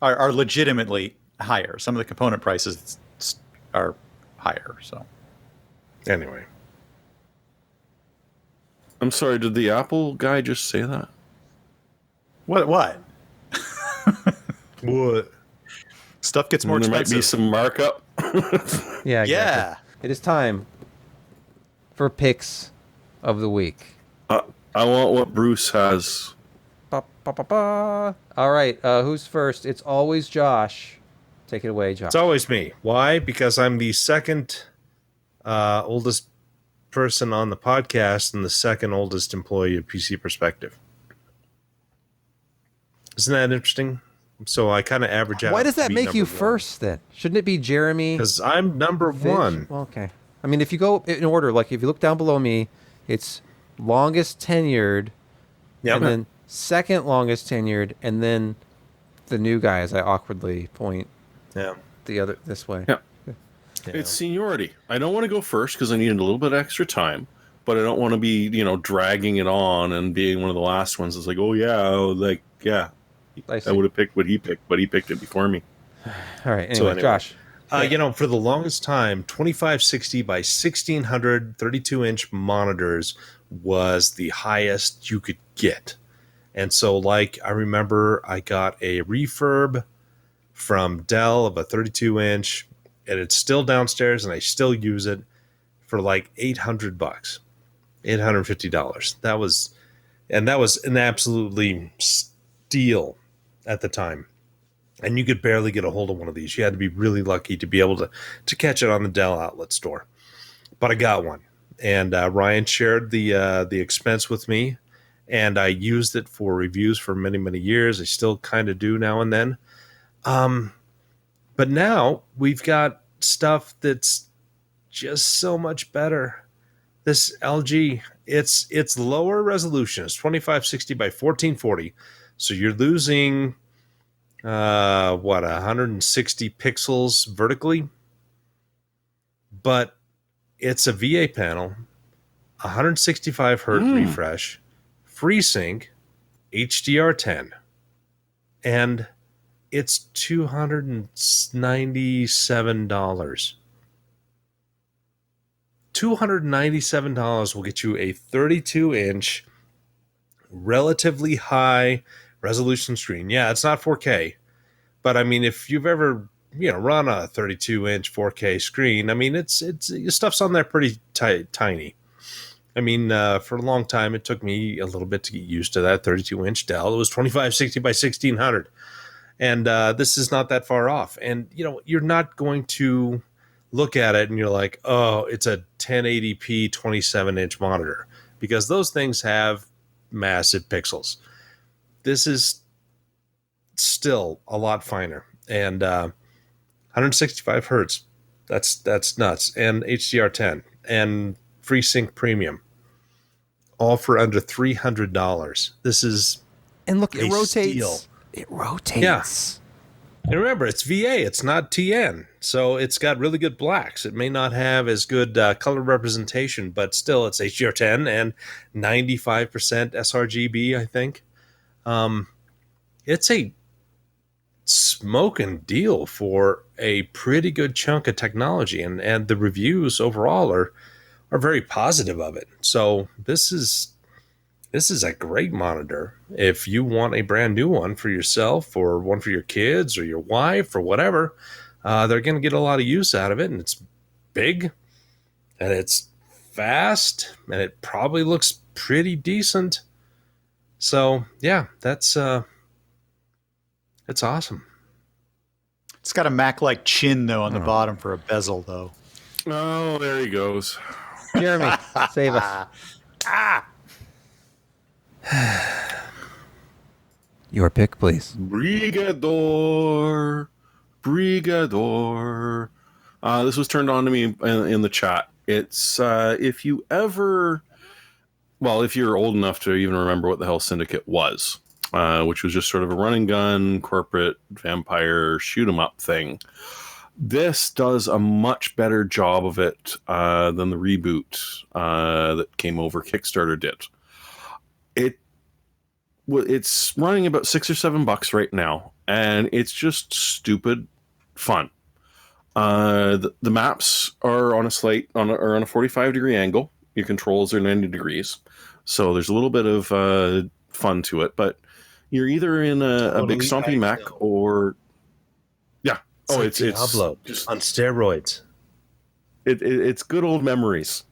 are legitimately higher. Some of the component prices are higher. So Anyway, I'm sorry, did the Apple guy just say that? what what? stuff gets more There might expensive. be some markup. Yeah, exactly. Yeah. It is time for picks of the week. I want what Bruce has. Ba, ba, ba, ba. All right, who's first? It's always Josh. Take it away, Josh. It's always me. Why? Because I'm the second oldest person on the podcast and the second oldest employee of PC Perspective. Isn't that interesting? So I kind of average out. Why does to that be make you number one. first then? Shouldn't it be Jeremy? Because I'm number Fitch? one. Well, okay. I mean, if you go in order, like if you look down below me, it's longest tenured, Yep. and then second longest tenured, and then the new guy, as I awkwardly point Yeah. the other this way. Yeah. Yeah. It's seniority. I don't want to go first because I need a little bit extra time, but I don't want to be, dragging it on and being one of the last ones. It's like, oh yeah, I I see. would have picked what he picked, but he picked it before me. All right. Anyway, So anyway. Josh. For the longest time, 2560 by 1600 32-inch monitors was the highest you could get. And so, like, I remember I got a refurb from Dell of a 32-inch, and it's still downstairs, and I still use it for like $800, $850. That was an absolutely steal at the time. And you could barely get a hold of one of these. You had to be really lucky to be able to catch it on the Dell outlet store. But I got one, and Ryan shared the expense with me, and I used it for reviews for many, many years. I still kind of do now and then. But now we've got stuff that's just so much better. This LG, it's lower resolution. It's 2560 by 1440. So you're losing 160 pixels vertically, but it's a VA panel, 165 hertz refresh, FreeSync, HDR10, and it's $297. $297 will get you a 32-inch, relatively high resolution screen. Yeah, it's not 4K, but I mean, if you've ever run a 32-inch 4K screen, I mean, it's stuff's on there pretty tiny. I mean, for a long time, it took me a little bit to get used to that 32-inch Dell. It was 2560 by 1600, and this is not that far off. And you're not going to look at it and you're like, oh, it's a 1080p 27-inch monitor, because those things have massive pixels. This is still a lot finer, and 165 hertz. That's nuts. And HDR10 and FreeSync Premium, all for under $300. This is And look, it rotates. steal. It rotates. Yeah. And remember, it's VA. It's not TN, so it's got really good blacks. It may not have as good color representation, but still, it's HDR10 and 95% sRGB, I think. It's a smoking deal for a pretty good chunk of technology, and the reviews overall are very positive of it. So this is a great monitor if you want a brand new one for yourself, or one for your kids or your wife or whatever. They're going to get a lot of use out of it, and it's big, and it's fast, and it probably looks pretty decent. So yeah, that's it's awesome. It's got a Mac-like chin, though, on the bottom for a bezel, though. Oh, there he goes. Jeremy, save us. Your pick, please. Brigador. This was turned on to me in the chat. It's if you're old enough to even remember what the hell Syndicate was, which was just sort of a run and gun corporate vampire shoot 'em up thing. This does a much better job of it than the reboot that came over Kickstarter did. It's running about $6 or $7 right now, and it's just stupid fun. The maps are on a slate on a 45-degree angle. Your controls are 90 degrees, so there's a little bit of fun to it. But you're either in a big stompy Mac or it's Diablo just on steroids. It's good old memories.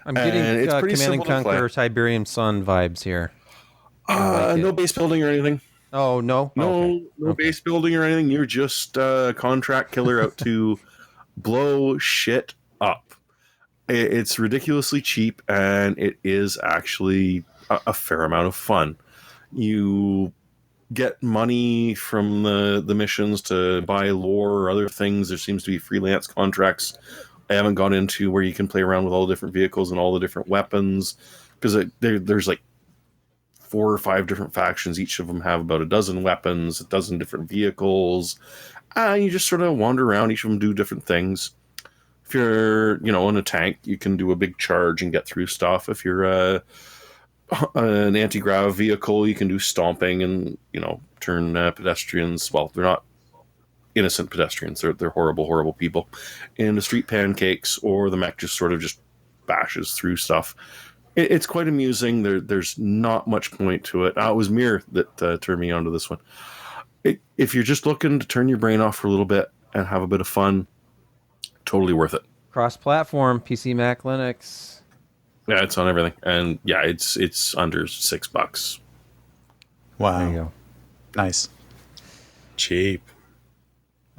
I'm getting it's pretty Command and simple to play. Conquer Tiberium Sun vibes here. No base building or anything. Oh, no? No base building or anything. You're just a contract killer out to blow shit up. It's ridiculously cheap, and it is actually a fair amount of fun. You get money from the missions to buy lore or other things. There seems to be freelance contracts. I haven't gone into where you can play around with all the different vehicles and all the different weapons, because there's like 4 or 5 different factions. Each of them have about a dozen weapons, a dozen different vehicles. You just sort of wander around. Each of them do different things. If you're, in a tank, you can do a big charge and get through stuff. If you're an anti-grav vehicle, you can do stomping and, turn pedestrians. Well, they're not innocent pedestrians. They're horrible, horrible people into street pancakes, or the mech just sort of just bashes through stuff. It's quite amusing. There's not much point to it. It was Mir that turned me onto this one. If you're just looking to turn your brain off for a little bit and have a bit of fun, totally worth it. Cross-platform, PC, Mac, Linux. Yeah, it's on everything. And yeah, it's under $6. Wow. There you go. Nice. Cheap.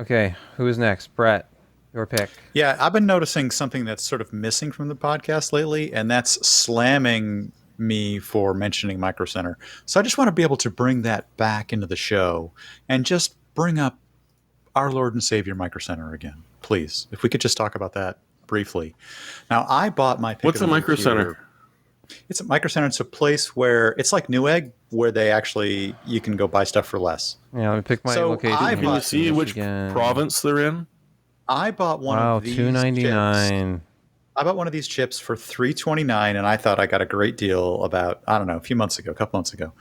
Okay, who is next? Brett, your pick. Yeah, I've been noticing something that's sort of missing from the podcast lately, and that's slamming me for mentioning Micro Center. So I just want to be able to bring that back into the show and just bring up our Lord and Savior Micro Center again. Please, if we could just talk about that briefly. Now, I bought my pick What's of a the Micro Center? It's a Micro Center. It's a place where it's like Newegg, where you can go buy stuff for less. Yeah, let me pick my So location. I Can you bought- see which province they're in? I bought one Wow, of these $2.99. chips. I bought one of these chips for $3.29, and I thought I got a great deal about, I don't know, a couple months ago.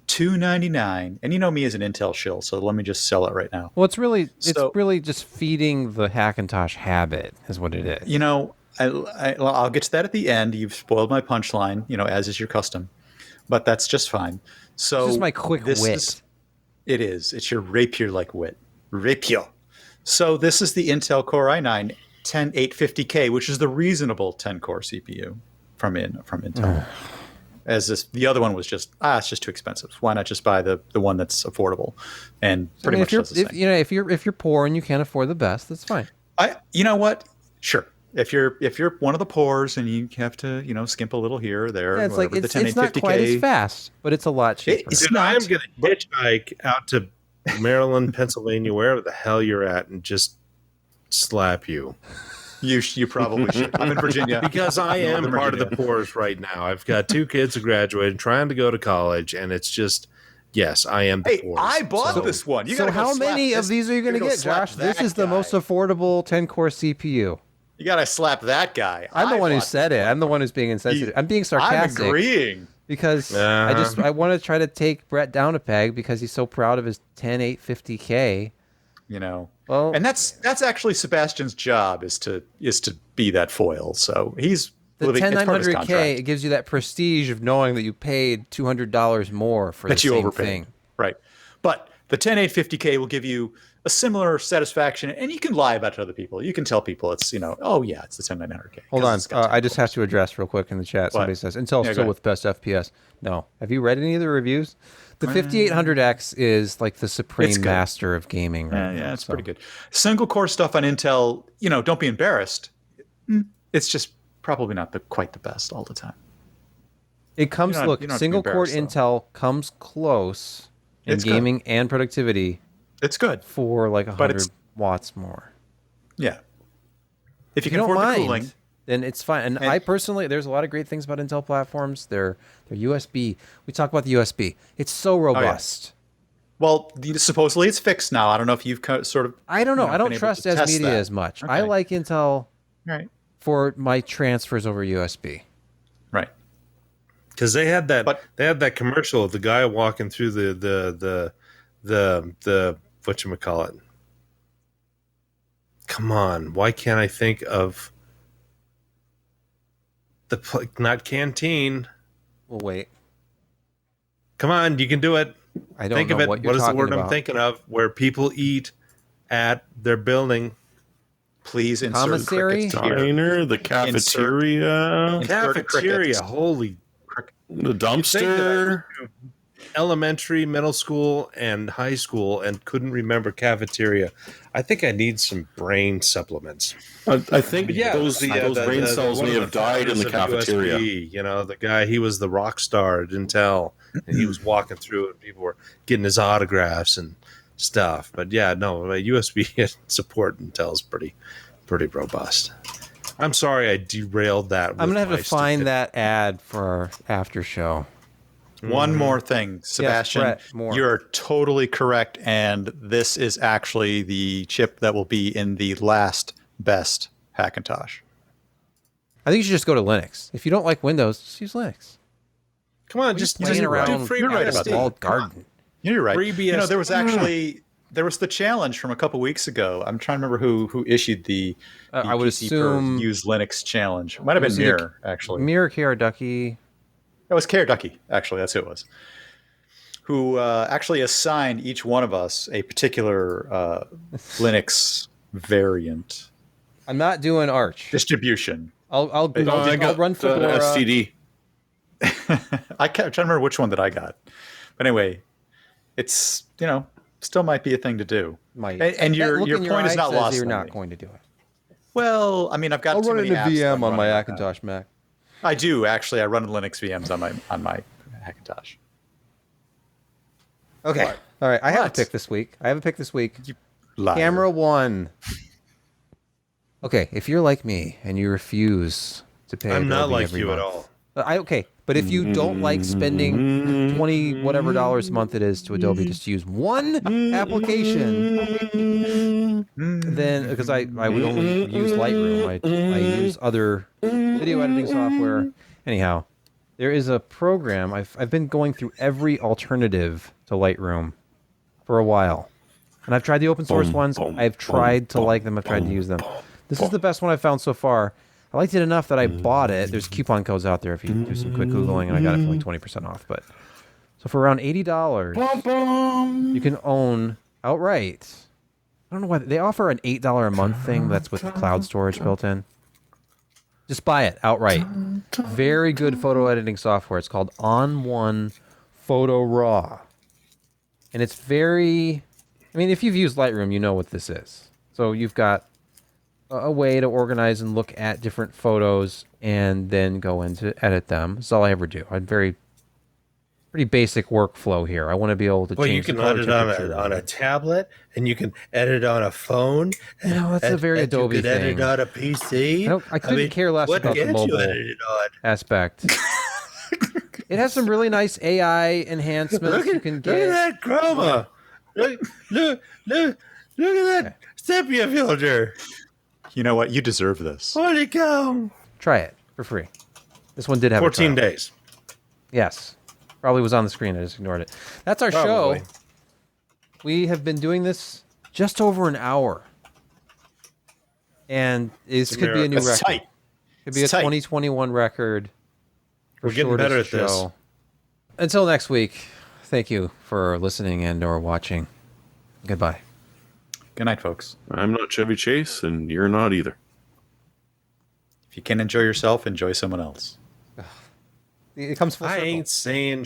$2.99, and you know me as an Intel shill, so let me just sell it right now. Well, it's really So- just feeding the Hackintosh habit, is what it is. You know, I'll get to that at the end. You've spoiled my punchline, as is your custom, but that's just fine. So This is my quick wit. It is. It's your rapier-like wit. Rapier. So this is the Intel Core i9 10850K, which is the reasonable 10-core CPU from Intel. The other one was just it's just too expensive. Why not just buy the one that's affordable and pretty much does the same? If you're poor and you can't afford the best, that's fine. You know what? Sure. If you're one of the poors and you have to skimp a little here or there, Yeah, it's like whatever, it's not quite as fast, but it's a lot cheaper. It's Dude, not, I'm going to hitchhike out to Maryland, Pennsylvania, wherever the hell you're at, and just slap you. You probably should. I'm in Virginia. Because I am Northern part of the Virginia. poorest right now. I've got 2 kids who graduated, trying to go to college, and it's just, yes, I am the Hey, poorest. I bought this one. You So gotta go how slap many this- of these are you going to gotta go get, slap Josh? This that is the guy. most affordable 10-core CPU. You gotta slap that guy. I'm the one who bought said it. I'm the one who's being insensitive. I'm being sarcastic. I'm agreeing. Because Uh-huh. I want to try to take Brett down a peg because he's so proud of his 10850K. Well, And that's actually Sebastian's job is to be that foil. So he's the living. It's part of his 10900K, contract it gives you that prestige of knowing that you paid $200 more for that the you same overpaid. thing. Right. But the 10850K will give you a similar satisfaction, and you can lie about it to other people. You can tell people it's oh yeah, it's the 10900K. Hold on, I just have to address real quick in the chat. Somebody says Intel Yeah, go still ahead. with best FPS. No, have you read any of the reviews? The 5800X is like the It's supreme good. master of gaming. Right now, It's so. pretty good. Single core stuff on Intel, don't be embarrassed. It's just probably not quite the best all the time. It comes You don't have to be single core embarrassed, Intel comes close in It's good. gaming and productivity It's good. for like But 100 it's- watts more. Yeah. If you If you can don't afford the mind, cooling. then it's fine. And I personally, there's a lot of great things about Intel platforms. They're USB. We talk about the USB. It's so robust. Well, supposedly it's fixed now. I don't know if you've sort of. I don't know. I been don't able trust to as test media that. as much. I Okay. like Intel Right. for my transfers over USB. Right. Because they had that But- commercial of the guy walking through the whatchamacallit. Come on, why can't I think of not canteen? Well, wait. Come on, you can do it. I don't Think know of it. what you're What is the talking word about. I'm thinking of? Where people eat at their building. Please insert Commissary? crickets here. Diner, the cafeteria, Insert Cafeteria. crickets. Holy the think that I dumpster. went to elementary, middle school, and high school and couldn't remember cafeteria. I think I need some brain supplements. I think those brain cells one may of have the died in the founders of cafeteria. USB, the guy, he was the rock star at Intel, and he was walking through and people were getting his autographs and stuff. But yeah, no, USB support Intel is pretty robust. I'm sorry I derailed that. I'm going to have with to my find stupid- that ad for our after show. One more thing, Sebastian. Brett, more. You're totally correct, and this is actually the chip that will be in the last best Hackintosh. I think you should just go to Linux. If you don't like Windows, just use Linux. Come on, just Playing do around free You're right about BSD. that. walled garden. You're right. Free BSD. There was actually the challenge from a couple weeks ago. I'm trying to remember who issued the I would PC per assume use Linux challenge. It might have was been either Mirror, actually. Mirror Ducky. It was Care Ducky, actually. That's who it was. Who actually assigned each one of us a particular Linux variant I'm not doing Arch. distribution. I'll I got run the Fedora. STD. I'm trying to remember which one that I got. But anyway, it's, still might be a thing to do. Might. And That your look in point is eye not says lost You're on not me. going to do it. Well, I mean, I've got I'll too run many it in apps that VM I'm on my running right now. Hackintosh Mac. I do actually. I run Linux VMs on my Hackintosh. Okay. All right. I have a What? pick this week. Liar. Camera 1. Okay, if you're like me and you refuse to pay I'm not Adobe like every you month, at all. Okay, but if you don't like spending 20 whatever dollars a month it is to Adobe just to use one application, then because I would only use Lightroom, I use other video editing software. Anyhow, there is a program I've been going through every alternative to Lightroom for a while, and I've tried the open source ones. I've tried to like them. I've tried to use them. This is the best one I've found so far. I liked it enough that I bought it. There's coupon codes out there if you do some quick Googling, and I got it for like 20% off. But so for around $80, you can own outright. I don't know why they offer an $8 a month thing that's with cloud storage built in. Just buy it outright. Very good photo editing software. It's called On1 Photo Raw. And it's very... I mean, if you've used Lightroom, you know what this is. So you've got a way to organize and look at different photos and then go in to edit them. That's all I ever do. I'm pretty basic workflow here. I want to be able to Well, change you can the color edit temperature. on a tablet, and you can edit on a phone. No, that's a very Adobe you can thing. edit on a PC. I couldn't care less what about the can't you mobile edit it on? aspect. It has some really nice AI enhancements you can get. Look at that chroma. Look at that sepia filter. You know what? You deserve this. Where'd it go? Try it for free. This one did have 14 a trial. days. Yes. Probably was on the screen. I just ignored it. That's our Probably. show. We have been doing this just over an hour. And this could be a new That's record. tight. Could be a It's tight. 2021 record. For We're getting better at shortest this. show. Until next week, thank you for listening and or watching. Goodbye. Good night, folks. I'm not Chevy Chase, and you're not either. If you can enjoy yourself, enjoy someone else. It comes full I circle. ain't saying